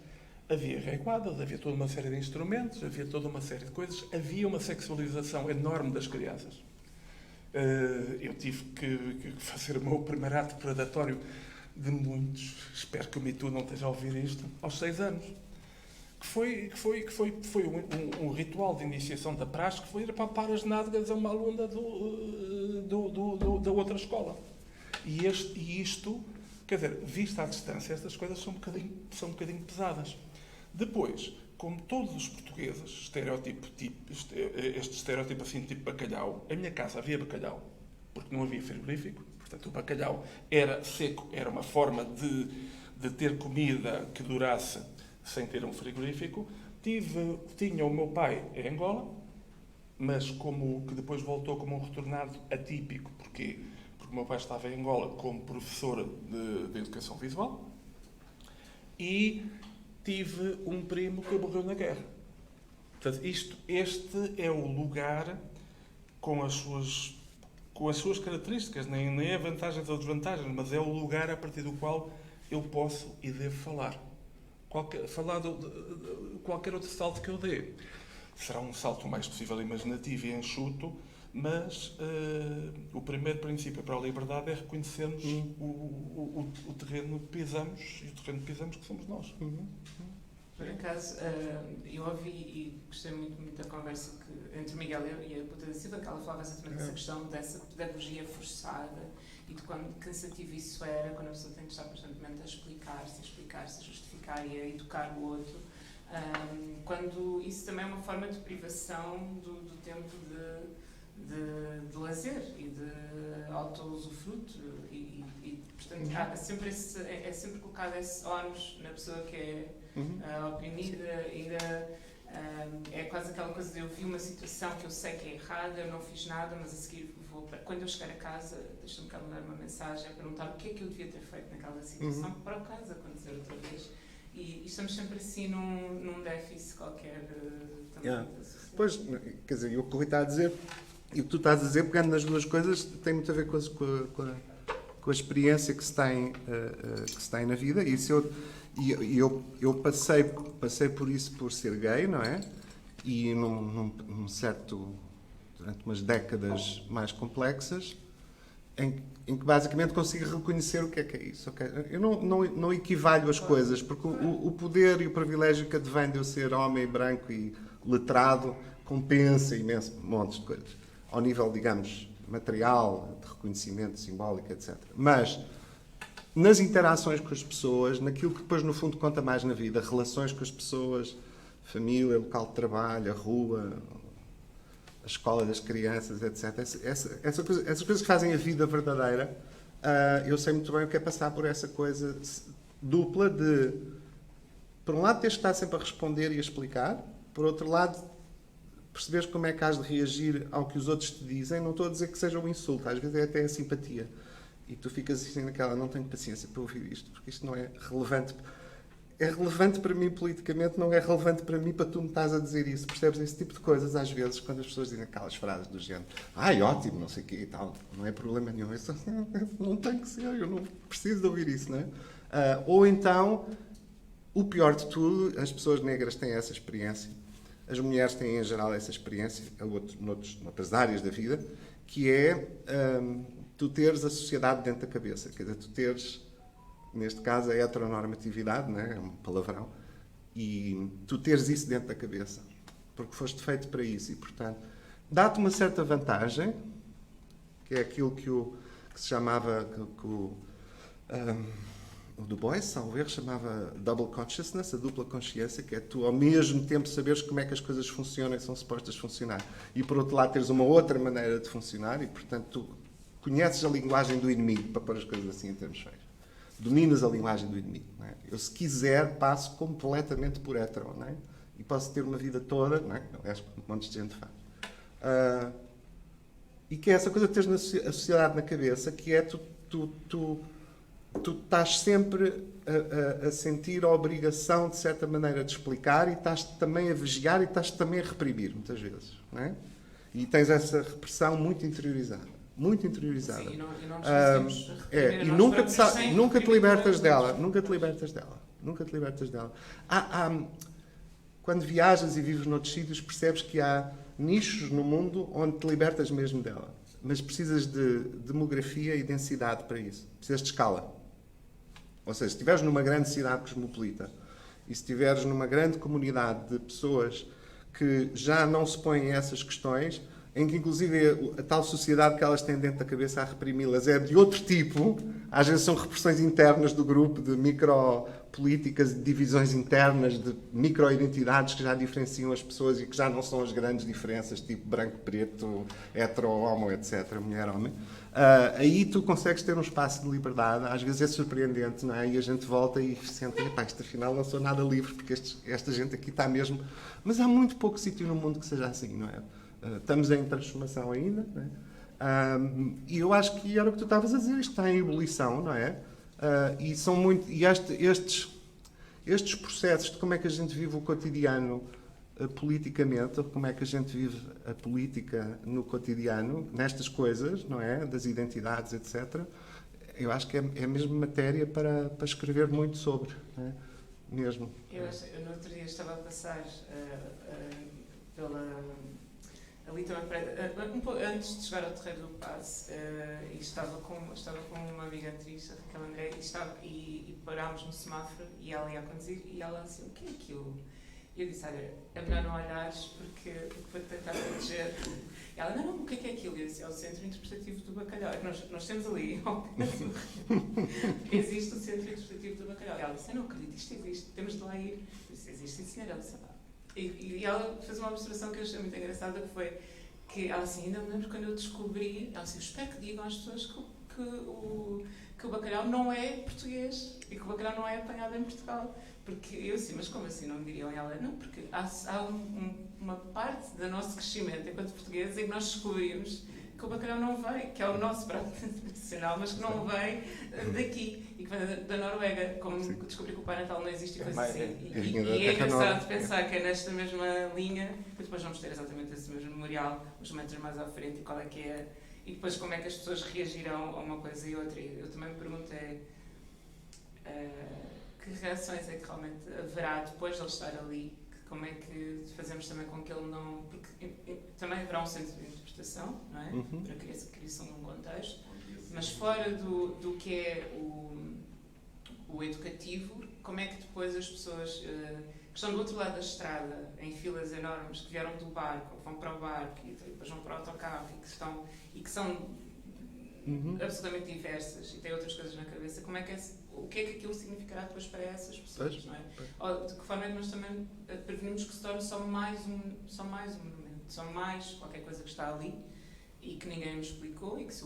Havia reguadas, havia toda uma série de instrumentos, havia toda uma série de coisas, havia uma sexualização enorme das crianças. Eu tive que fazer o meu primeiro ato predatório de muitos, espero que o Me Too não esteja a ouvir isto, aos 6 anos. Que foi um ritual de iniciação da praxe, que foi ir papar as nádegas a uma aluna da outra escola. E isto, quer dizer, vista à distância, estas coisas são um bocadinho pesadas. Depois, como todos os portugueses, este estereótipo assim, tipo bacalhau, em minha casa havia bacalhau, porque não havia frigorífico. Portanto, o bacalhau era seco, era uma forma de ter comida que durasse sem ter um frigorífico. Tinha o meu pai em Angola, mas que depois voltou como um retornado atípico. Porquê? Porque o meu pai estava em Angola como professor de educação visual e tive um primo que morreu na guerra. Portanto, este é o lugar com as suas com as suas características, nem é vantagens ou desvantagens, mas é o lugar a partir do qual eu posso e devo falar. Falar de qualquer outro salto que eu dê. Será um salto o mais possível imaginativo e enxuto, mas o primeiro princípio para a liberdade é reconhecermos o terreno que pisamos, e o terreno que pisamos que somos nós. Por acaso, eu ouvi e gostei muito da conversa entre o Miguel e a Puta da Silva, que ela falava exatamente dessa questão dessa pedagogia forçada e de quão cansativo isso era, quando a pessoa tem que estar constantemente a explicar-se, a justificar e a educar o outro. Quando isso também é uma forma de privação do tempo de lazer e de auto-usufruto e portanto, há sempre é sempre colocado esse ónus na pessoa que é oprimida. É quase aquela coisa de eu vi uma situação que eu sei que é errada, eu não fiz nada, mas a seguir quando eu chegar a casa, deixa-me cá mandar uma mensagem a perguntar o que é que eu devia ter feito naquela situação para o caso acontecer outra vez. E estamos sempre assim num déficit qualquer também da sociedade. Pois, quer dizer, o que o Rui está a dizer e o que tu estás a dizer, pegando nas duas coisas, tem muito a ver com a experiência que se tem na vida. Eu passei por isso por ser gay, não é? E num certo, durante umas décadas mais complexas, em que basicamente consigo reconhecer o que é isso. Okay? Eu não equivalho as coisas, porque o poder e o privilégio que advém de eu ser homem branco e letrado compensa imenso montes de coisas. Ao nível, digamos, material, de reconhecimento simbólico, etc. Mas, nas interações com as pessoas, naquilo que depois, no fundo, conta mais na vida, relações com as pessoas, família, local de trabalho, a rua, a escola das crianças, etc. Essas coisas que fazem a vida verdadeira, eu sei muito bem o que é passar por essa coisa dupla de, por um lado, teres que estar sempre a responder e a explicar, por outro lado, perceberes como é que has de reagir ao que os outros te dizem. Não estou a dizer que seja um insulto, às vezes é até a simpatia. E tu ficas assim naquela, não tenho paciência para ouvir isto, porque isto não é relevante. É relevante para mim politicamente, não é relevante para mim para tu me estás a dizer isso. Percebes esse tipo de coisas, às vezes, quando as pessoas dizem aquelas frases do género, ai, ótimo, não sei o quê e tal, não é problema nenhum. Isso não tem que ser, eu não preciso de ouvir isso, não é? Ou então, o pior de tudo, as pessoas negras têm essa experiência. As mulheres têm, em geral, essa experiência, noutras áreas da vida, que é tu teres a sociedade dentro da cabeça. Quer dizer, tu teres, neste caso, a heteronormatividade, né? É um palavrão, e tu teres isso dentro da cabeça, porque foste feito para isso. E, portanto, dá-te uma certa vantagem, que é aquilo que se chamava, o Du Bois, salvo erro, chamava double consciousness, a dupla consciência, que é tu ao mesmo tempo saberes como é que as coisas funcionam e são supostas funcionar. E por outro lado teres uma outra maneira de funcionar e, portanto, tu conheces a linguagem do inimigo, para pôr as coisas assim em termos feios. Dominas a linguagem do inimigo. Não é? Eu, se quiser, passo completamente por hétero, não é? E posso ter uma vida toda, não é? Aliás, um monte de gente faz. E que é essa coisa de teres a sociedade na cabeça, que é tu estás sempre a sentir a obrigação, de certa maneira, de explicar e estás também a vigiar e estás também a reprimir, muitas vezes. Não é? E tens essa repressão muito interiorizada. Muito interiorizada. Sim, e não nos e nunca te libertas dela. Nunca te libertas dela. Nunca te libertas dela. Quando viajas e vives noutros sítios, percebes que há nichos no mundo onde te libertas mesmo dela. Mas precisas de demografia e densidade para isso. Precisas de escala. Ou seja, se estiveres numa grande cidade cosmopolita e se estiveres numa grande comunidade de pessoas que já não se põem a essas questões, em que inclusive a tal sociedade que elas têm dentro da cabeça a reprimi-las é de outro tipo, às vezes são repressões internas do grupo, de micropolíticas, de divisões internas, de microidentidades que já diferenciam as pessoas e que já não são as grandes diferenças, tipo branco, preto, hetero, homo, etc., mulher, homem. Aí tu consegues ter um espaço de liberdade, às vezes é surpreendente, não é? E a gente volta e sente, epá, isto afinal não sou nada livre, porque esta gente aqui está mesmo... Mas há muito pouco sítio no mundo que seja assim, não é? Estamos em transformação ainda, não é? E eu acho que era o que tu estavas a dizer, isto está em ebulição, não é? E são muito... E estes processos de como é que a gente vive o cotidiano politicamente, como é que a gente vive a política no cotidiano, nestas coisas, não é? Das identidades, etc. Eu acho que é mesmo matéria para escrever muito sobre, não é? Mesmo. Eu no outro dia estava a passar pela... Ali também, um pouco antes de chegar ao Terreiro do Paço, e estava com uma amiga atriz, a Raquel André, e parámos no semáforo, e ela ia a conduzir, e ela assim, o que é aquilo? E eu disse, olha, é melhor não olhares, porque vou tentar proteger. E ela, não, o que é aquilo? E eu disse, é o Centro Interpretativo do Bacalhau. Nós temos ali, porque existe o Centro Interpretativo do Bacalhau. E ela disse, eu não acredito, isto existe, temos de lá ir. Eu disse, existe, sim, senhora. Ela disse, e ela fez uma observação que eu achei muito engraçada, que foi que ela assim, ainda me lembro quando eu descobri, ela assim, eu espero que digam às pessoas que o bacalhau não é português e que o bacalhau não é apanhado em Portugal. Porque eu assim, mas como assim não me diriam? E ela, não, porque há uma parte do nosso crescimento enquanto portugueses em que nós descobrimos que o bacalhau não vem, que é o nosso prato tradicional, mas que não vem daqui e que vem da Noruega, como descobri que o Pai Natal não existe e coisas assim. E é engraçado pensar que é nesta mesma linha, que depois vamos ter exatamente esse mesmo memorial, os metros mais à frente e qual é que é, e depois como é que as pessoas reagirão a uma coisa e outra. E eu também me perguntei que reações é que realmente haverá depois de ele estar ali, como é que fazemos também com que ele não... Porque também haverá um centro de interpretação, não é? Para a criação de um contexto, mas fora do que é o educativo, como é que depois as pessoas que estão do outro lado da estrada, em filas enormes, que vieram do barco, vão para o barco e depois vão para o autocarro e que são absolutamente diversas e têm outras coisas na cabeça, como é que o que é que aquilo significará depois para essas pessoas, não é? Ou de que forma é que nós também prevenimos que se torne só mais um monumento, só mais qualquer coisa que está ali e que ninguém me explicou e que se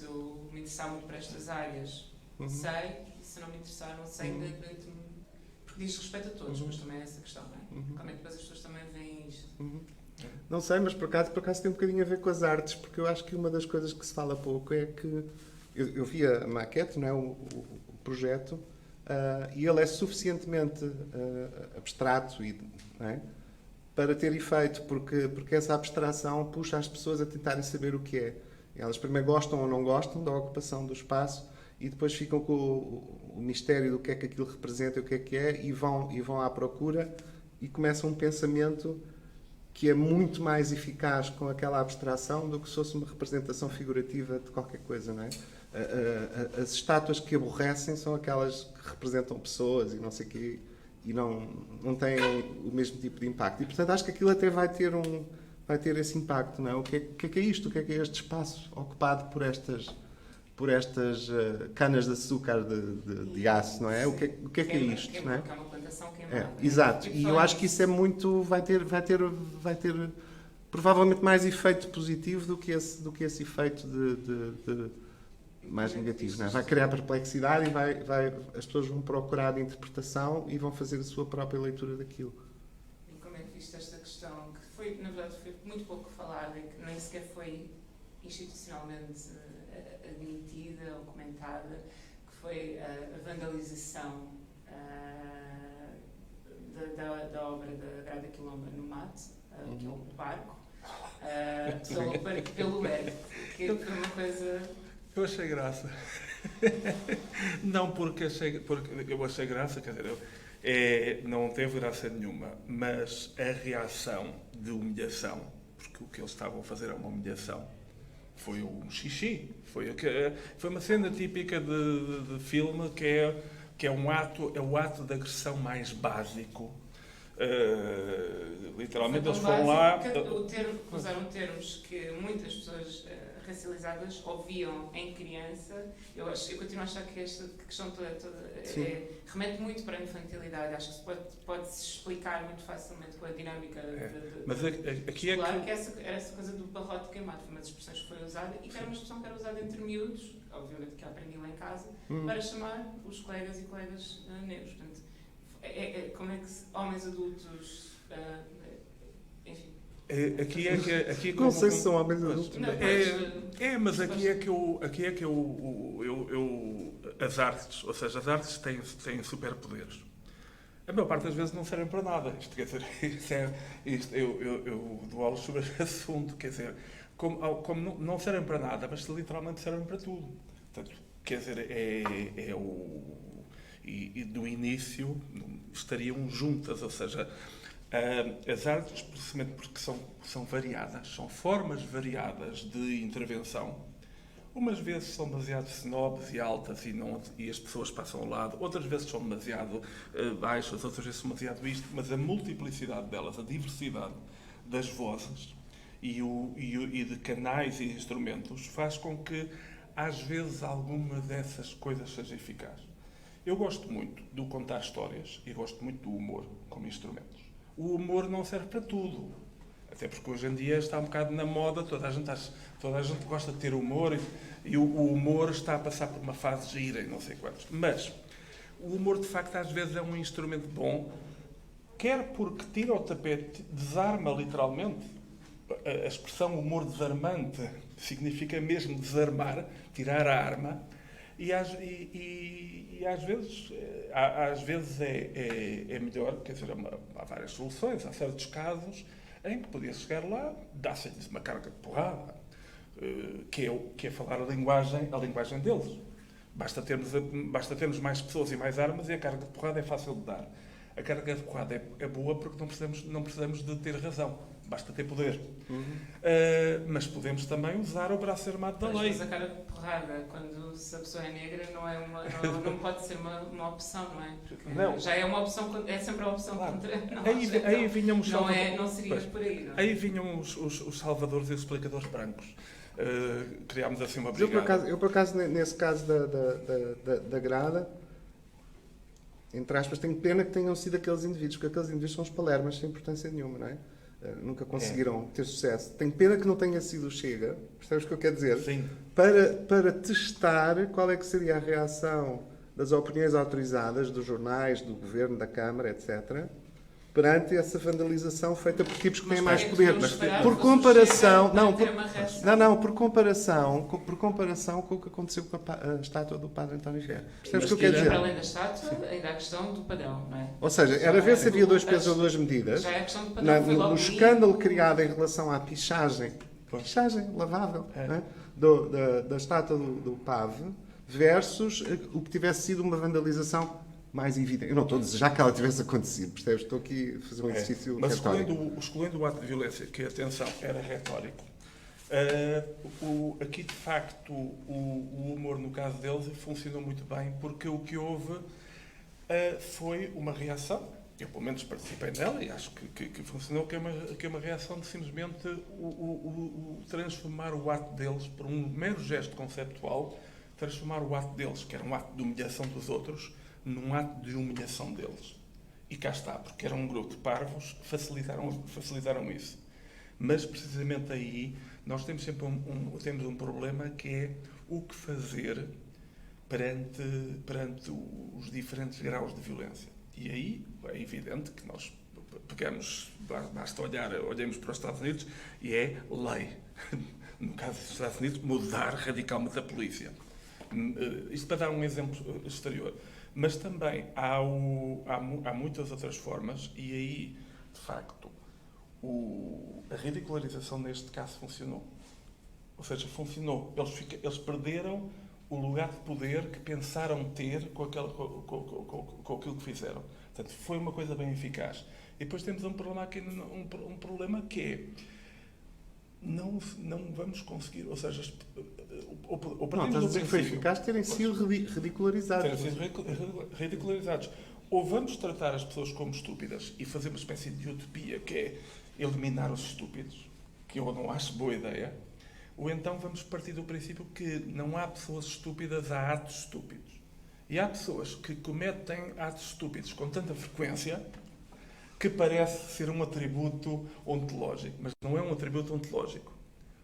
eu me interessar muito para estas áreas sei, e se não me interessar não sei, porque diz respeito a todos, mas também é essa questão, não é? Como é que depois as pessoas também veem isto? Não sei, mas por acaso tem um bocadinho a ver com as artes, porque eu acho que uma das coisas que se fala pouco é que eu vi a maquete, não é? O projeto, e ele é suficientemente abstrato não é? Para ter efeito, porque essa abstração puxa as pessoas a tentarem saber o que é. Elas primeiro gostam ou não gostam da ocupação do espaço e depois ficam com o mistério do que é que aquilo representa e o que é e vão à procura e começam um pensamento que é muito mais eficaz com aquela abstração do que se fosse uma representação figurativa de qualquer coisa, não é? As estátuas que aborrecem são aquelas que representam pessoas e não sei o quê, e não têm o mesmo tipo de impacto. E, portanto, acho que aquilo até vai ter esse impacto, não é? O que é isto? O que é este espaço ocupado por estas canas de açúcar de aço, não é? O que é isto, não é? É uma plantação queimada. Exato. E eu acho que isso é muito... vai ter provavelmente mais efeito positivo do que esse efeito de mais negativo, não é? Vai criar perplexidade e as pessoas vão procurar interpretação e vão fazer a sua própria leitura daquilo. E como é que viste esta questão, que foi, na verdade, foi muito pouco falada e que nem sequer foi institucionalmente admitida ou comentada, que foi a vandalização da obra da Grada Quilomba no Mate, que é um barco, pelo Eric, que foi uma coisa... Eu achei graça. Não porque eu achei graça, quer dizer, não teve graça nenhuma, mas a reação de humilhação, porque o que eles estavam a fazer é uma humilhação, foi um xixi. Foi uma cena típica de filme que é o ato de agressão mais básico. Literalmente eles foram lá. Usaram termos que muitas pessoas racializadas ouviam em criança. Eu continuo a achar que esta questão toda remete muito para a infantilidade. Acho que pode-se explicar muito facilmente com a dinâmica Mas aqui escolar, que era essa coisa do barrote queimado. Foi uma das expressões que foi usada e que era uma expressão que era usada entre miúdos, obviamente que eu aprendi lá em casa, para chamar os colegas e colegas negros. Portanto, como é que homens adultos... Aqui não sei se são homens adultos. Mas aqui é que eu as artes, ou seja, as artes têm superpoderes. A maior parte das vezes não servem para nada. Isto, quer dizer, eu dou aulas sobre esse assunto, quer dizer, como não servem para nada, mas literalmente servem para tudo. Portanto, quer dizer, e do início estariam juntas, ou seja, as artes, precisamente porque são variadas, são formas variadas de intervenção. Umas vezes são demasiado snobs e altas e as pessoas passam ao lado, outras vezes são demasiado baixas, outras vezes são demasiado isto, mas a multiplicidade delas, a diversidade das vozes e de canais e instrumentos faz com que, às vezes, alguma dessas coisas seja eficaz. Eu gosto muito do contar histórias e gosto muito do humor como instrumentos. O humor não serve para tudo. Até porque hoje em dia está um bocado na moda, toda a gente gosta de ter humor e o humor está a passar por uma fase gira e não sei quantos. Mas o humor, de facto, às vezes é um instrumento bom, quer porque tira o tapete, desarma literalmente. A expressão humor desarmante significa mesmo desarmar, tirar a arma, e às vezes é melhor, quer dizer, há várias soluções, há certos casos em que podia chegar lá, dá-se-lhes uma carga de porrada, que é falar a linguagem deles. Basta termos mais pessoas e mais armas e a carga de porrada é fácil de dar. A carga de porrada é boa porque não precisamos de ter razão, basta ter poder. Mas podemos também usar o braço armado da lei. Mas a carga de porrada, se a pessoa é negra, não pode ser uma opção, não é? Porque não. Já é uma opção, é sempre a opção claro. contra. Aí vinham os salvadores. Não seria por aí, não é? Aí vinham os salvadores e os explicadores brancos. Criámos assim uma brigada. Eu, por acaso, nesse caso da grada, entre aspas, tenho pena que tenham sido aqueles indivíduos, porque aqueles indivíduos são os palermas sem importância nenhuma, não é? Nunca conseguiram ter sucesso. Tenho pena que não tenha sido o Chega, percebes o que eu quero dizer? Sim. Para testar qual é que seria a reação das opiniões autorizadas, dos jornais, do governo, da Câmara, etc., perante essa vandalização feita por tipos que têm mais poder. Por comparação, por comparação com o que aconteceu com a estátua do Padre António Guerra. Percebes o que eu quero dizer? Para além da estátua, ainda há a questão do padrão, não é? Ou seja, era ver se havia dois pesos ou duas medidas. Já é a questão do padrão. No escândalo criado em relação à pichagem lavável, né, da estátua do Pave versus o que tivesse sido uma vandalização mais evidente. Eu não estou a desejar que ela tivesse acontecido, percebes? Estou aqui a fazer um exercício mas retórico. Excluindo o ato de violência, que, atenção, era retórico, aqui, de facto, o humor, no caso deles, funcionou muito bem, porque o que houve foi uma reação. Eu, pelo menos, participei nela e acho que funcionou, que é uma reação de simplesmente transformar o ato deles, por um mero gesto conceptual, transformar o ato deles, que era um ato de humilhação dos outros, num ato de humilhação deles. E cá está, porque era um grupo de parvos que facilitaram isso. Mas, precisamente aí, nós temos sempre temos um problema, que é o que fazer perante os diferentes graus de violência. E aí é evidente que nós basta olhemos para os Estados Unidos e é lei. No caso dos Estados Unidos, mudar radicalmente a polícia. Isto para dar um exemplo exterior. Mas também há muitas outras formas e aí, de facto, a ridicularização neste caso funcionou. Ou seja, funcionou. Eles perderam o lugar de poder que pensaram ter com aquilo que fizeram. Portanto, foi uma coisa bem eficaz. E depois temos um problema aqui, um problema que é não vamos conseguir, ou seja, Não, estás a dizer que foi eficaz terem sido ridicularizados. Terem sido ridicularizados. Ou vamos tratar as pessoas como estúpidas e fazer uma espécie de utopia, que é eliminar os estúpidos, que eu não acho boa ideia, ou então vamos partir do princípio que não há pessoas estúpidas, há atos estúpidos. E há pessoas que cometem atos estúpidos com tanta frequência que parece ser um atributo ontológico, mas não é um atributo ontológico.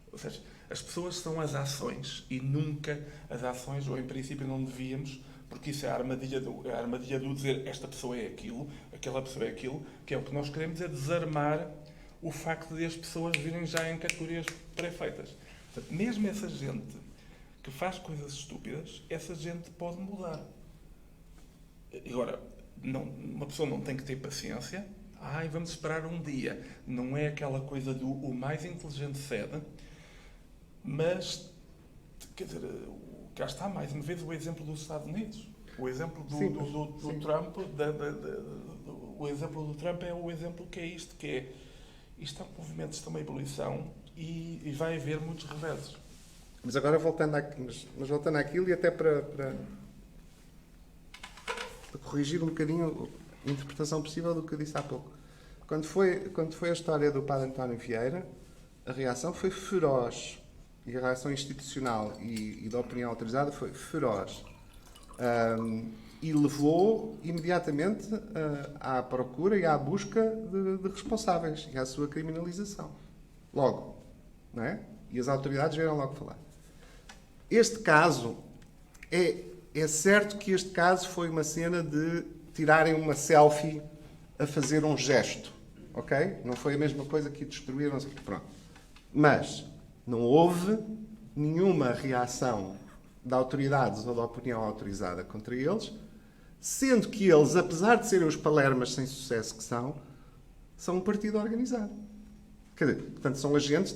Ou seja, as pessoas são as ações e nunca as ações, ou em princípio não devíamos, porque isso é a armadilha do dizer esta pessoa é aquilo, aquela pessoa é aquilo, que é o que nós queremos, é desarmar o facto de as pessoas virem já em categorias pré-feitas. Portanto, mesmo essa gente que faz coisas estúpidas, essa gente pode mudar. Agora, uma pessoa não tem que ter paciência. Ai, vamos esperar um dia. Não é aquela coisa do o mais inteligente cede, mas, quer dizer, cá está mais uma vez o exemplo dos Estados Unidos. O exemplo do Trump, o exemplo do Trump é o exemplo que é isto, isto é um movimento de uma ebulição e vai haver muitos reversos. Mas agora voltando àquilo e até para corrigir um bocadinho a interpretação possível do que eu disse há pouco. Quando foi a história do Padre António Vieira, a reação foi feroz. E a reação institucional e da opinião autorizada foi feroz. E levou imediatamente à procura e à busca de responsáveis e à sua criminalização. Logo. Não é? E as autoridades vieram logo falar. Este caso, é certo que este caso foi uma cena de tirarem uma selfie a fazer um gesto. Ok? Não foi a mesma coisa que destruíram. Pronto. Mas não houve nenhuma reação de autoridades ou da opinião autorizada contra eles, sendo que eles, apesar de serem os palermas sem sucesso que são um partido organizado. Quer dizer, portanto, são agentes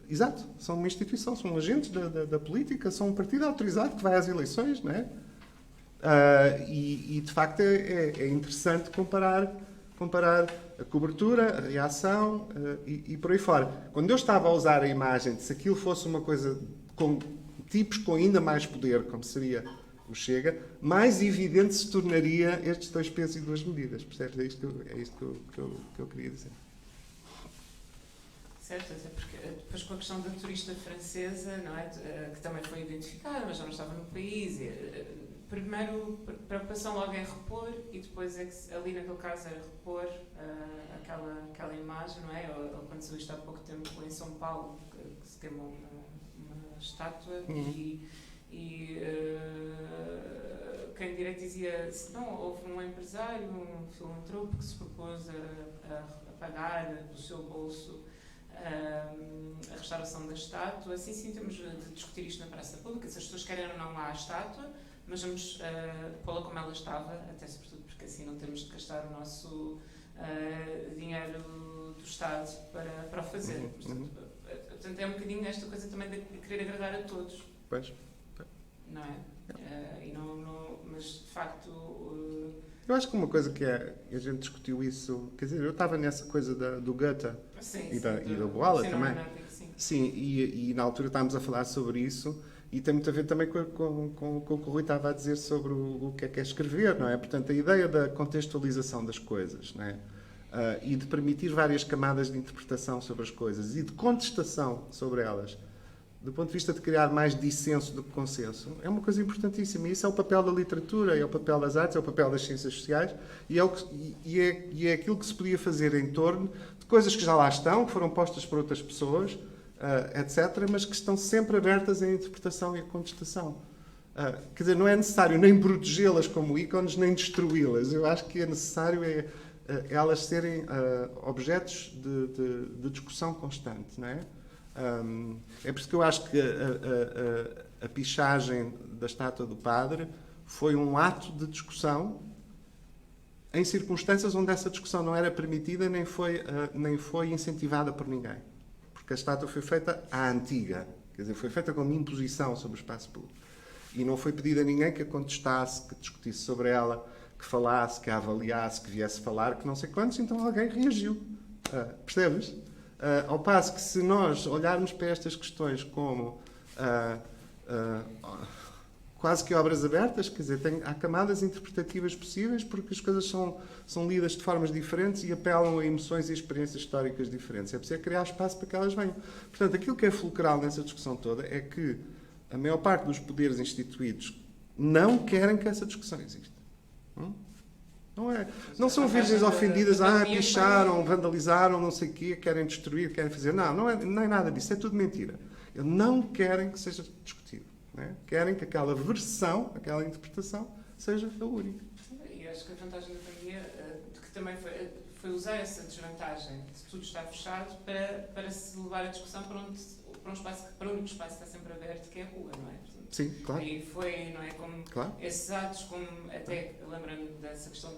exato, são uma instituição, são agentes da política, são um partido autorizado que vai às eleições, não é? E de facto é interessante comparar a cobertura, a reação e por aí fora. Quando eu estava a usar a imagem de se aquilo fosse uma coisa com tipos com ainda mais poder, como seria o Chega, mais evidente se tornaria estes 2 pesos e 2 medidas. Percebes? É isto que eu queria dizer. Certo, até porque depois com a questão da turista francesa, não é? Que também foi identificada, mas já não estava no país. Primeiro, preocupação logo em repor e depois é que ali naquele caso era repor aquela imagem, não é? Ou quando se viu isto há pouco tempo em São Paulo, que se queimou uma estátua e quem direito dizia, se não, houve um empresário, um filantropo que se propôs a pagar do seu bolso a restauração da estátua. Assim sim temos de discutir isto na praça pública, se as pessoas querem ou não lá a estátua, mas vamos pô-la como ela estava, até sobretudo porque assim não temos de gastar o nosso dinheiro do Estado para o fazer. Portanto, é um bocadinho esta coisa também de querer agradar a todos. Pois. Não é? Mas de facto. Eu acho que uma coisa que a gente discutiu isso, quer dizer, eu estava nessa coisa do Goethe e da Boala também. Sim, e na altura estávamos a falar sobre isso e tem muito a ver também com o que o Rui estava a dizer sobre o que é escrever, não é? Portanto, a ideia da contextualização das coisas, não é? E de permitir várias camadas de interpretação sobre as coisas e de contestação sobre elas, do ponto de vista de criar mais dissenso do que consenso, é uma coisa importantíssima. E isso é o papel da literatura, é o papel das artes, é o papel das ciências sociais e é aquilo que se podia fazer em torno de coisas que já lá estão, que foram postas por outras pessoas, etc., mas que estão sempre abertas à interpretação e à contestação. Quer dizer, não é necessário nem protegê-las como ícones, nem destruí-las. Eu acho que é necessário elas serem objetos de discussão constante, não é? É por isso que eu acho que a pichagem da estátua do padre foi um ato de discussão em circunstâncias onde essa discussão não era permitida nem foi incentivada por ninguém. Porque a estátua foi feita à antiga, quer dizer, foi feita como imposição sobre o espaço público. E não foi pedido a ninguém que a contestasse, que discutisse sobre ela, que falasse, que a avaliasse, que viesse falar, que não sei quantos, então alguém reagiu. Percebes? Ao passo que se nós olharmos para estas questões como quase que obras abertas, quer dizer, há camadas interpretativas possíveis porque as coisas são lidas de formas diferentes e apelam a emoções e experiências históricas diferentes. É preciso criar espaço para que elas venham. Portanto, aquilo que é fulcral nessa discussão toda é que a maior parte dos poderes instituídos não querem que essa discussão exista. Não são virgens ofendidas, picharam, vandalizaram, não sei o quê, querem destruir, querem fazer. Não é nada disso, é tudo mentira. Eles não querem que seja discutido. Não é? Querem que aquela versão, aquela interpretação, seja a única. E acho que a vantagem da pandemia, que também foi usar essa desvantagem de tudo estar fechado para se levar a discussão para para um espaço que, para o único espaço que está sempre aberto, que é a rua, não é? Portanto, Sim, claro. e foi, não é, como Claro. esses atos, como até lembrando dessa questão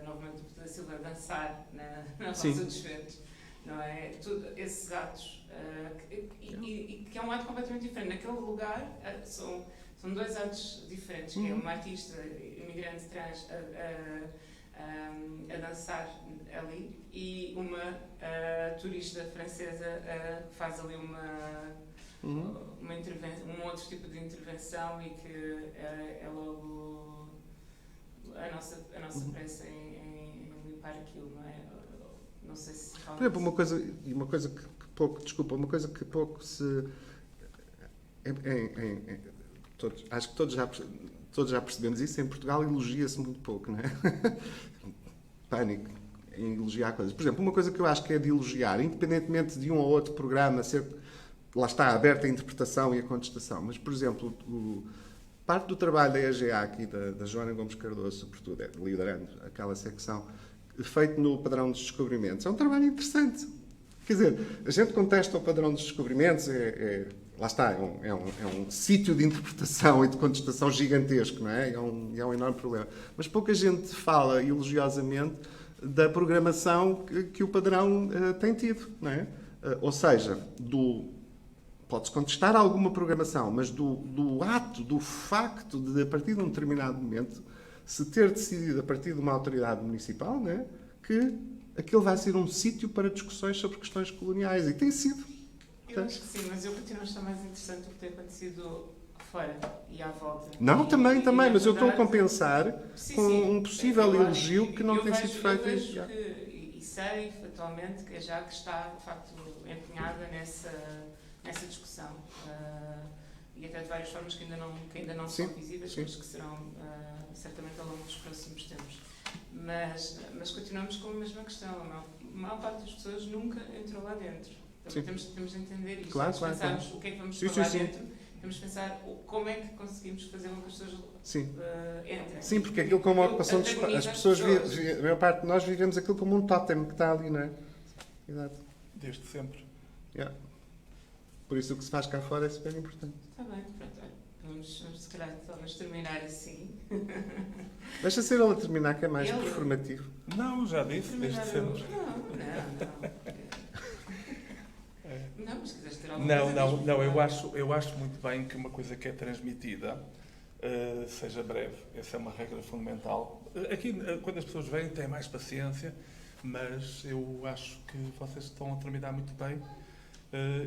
novamente da Silva dançar na Sim. Rosa dos Ventos, não é? Tudo, esses atos, e que é um ato completamente diferente. Naquele lugar são dois atos diferentes, que é uma artista imigrante trans a dançar ali e uma turista francesa faz ali uma intervenção, um outro tipo de intervenção, e que é logo a nossa pressa em limpar aquilo, não é? Não sei se... Por exemplo, uma coisa que pouco se... acho que todos já percebemos isso. Em Portugal elogia-se muito pouco, não é? Pânico em elogiar coisas. Por exemplo, uma coisa que eu acho que é de elogiar, independentemente de um ou outro programa ser, lá está, aberto à interpretação e à contestação, mas, por exemplo, parte do trabalho da EGA aqui, da Joana Gomes Cardoso, sobretudo, liderando aquela secção, feito no padrão dos descobrimentos, é um trabalho interessante. Quer dizer, a gente contesta o padrão dos descobrimentos, lá está, é um sítio de interpretação e de contestação gigantesco, não é? É um enorme problema. Mas pouca gente fala elogiosamente da programação que o padrão tem tido, não é? Ou seja, pode-se contestar alguma programação, mas do ato, do facto de, a partir de um determinado momento, se ter decidido, a partir de uma autoridade municipal, não é? Que aquilo vai ser um sítio para discussões sobre questões coloniais. E tem sido. Eu acho que sim, mas eu continuo a achar mais interessante o que tem acontecido fora e à volta. Não, também, mas eu estou a verdade, compensar com um possível elogio que não tem sido feito. Eu vejo e sei, fatalmente, que a JAC está, de facto, empenhada nessa discussão. E até de várias formas que ainda não são visíveis, mas que serão certamente ao longo dos próximos tempos. Mas continuamos com a mesma questão. A maior parte das pessoas nunca entrou lá dentro. Temos de entender isto. Claro, pensarmos o que é que vamos pôr lá dentro, temos de pensar como é que conseguimos fazer com que as pessoas entrem. Sim, porque aquilo como a ocupação de espaço, as pessoas, a maior parte de nós vivemos aquilo como um tótem que está ali, não é? Exato. Desde sempre. Yeah. Por isso o que se faz cá fora é super importante. Está bem, pronto. Vamos se calhar talvez terminar assim. Deixa ser ela terminar, que é mais performativo. Não, já disse, desde sempre. Não, mas se quiseres ter alguma coisa... Não, eu acho muito bem que uma coisa que é transmitida seja breve. Essa é uma regra fundamental. Aqui, quando as pessoas vêm, têm mais paciência, mas eu acho que vocês estão a terminar muito bem.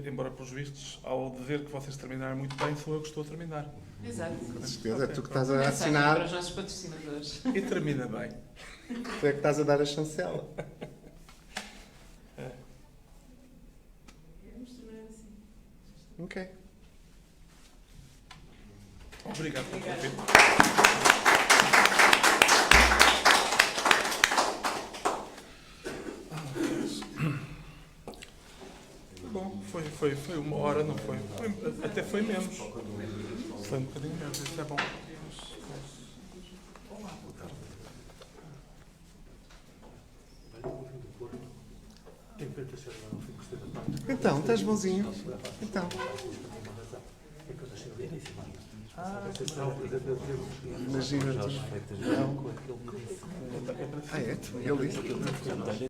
Embora, pelos vistos, ao dizer que vocês terminaram muito bem, sou eu que estou a terminar. Exato. Com certeza, é tu que estás a assinar. Para os nossos patrocinadores. E termina bem. Tu é que estás a dar a chancela. Vamos terminar assim. Ok. Obrigado pelo convite. Bom, foi 1 hora, não foi? Até foi menos. Foi um bocadinho menos, isso é bom. Olá, boa tarde. Então, estás bonzinho? Então. Imagina-te. Ah, é? Ele disse.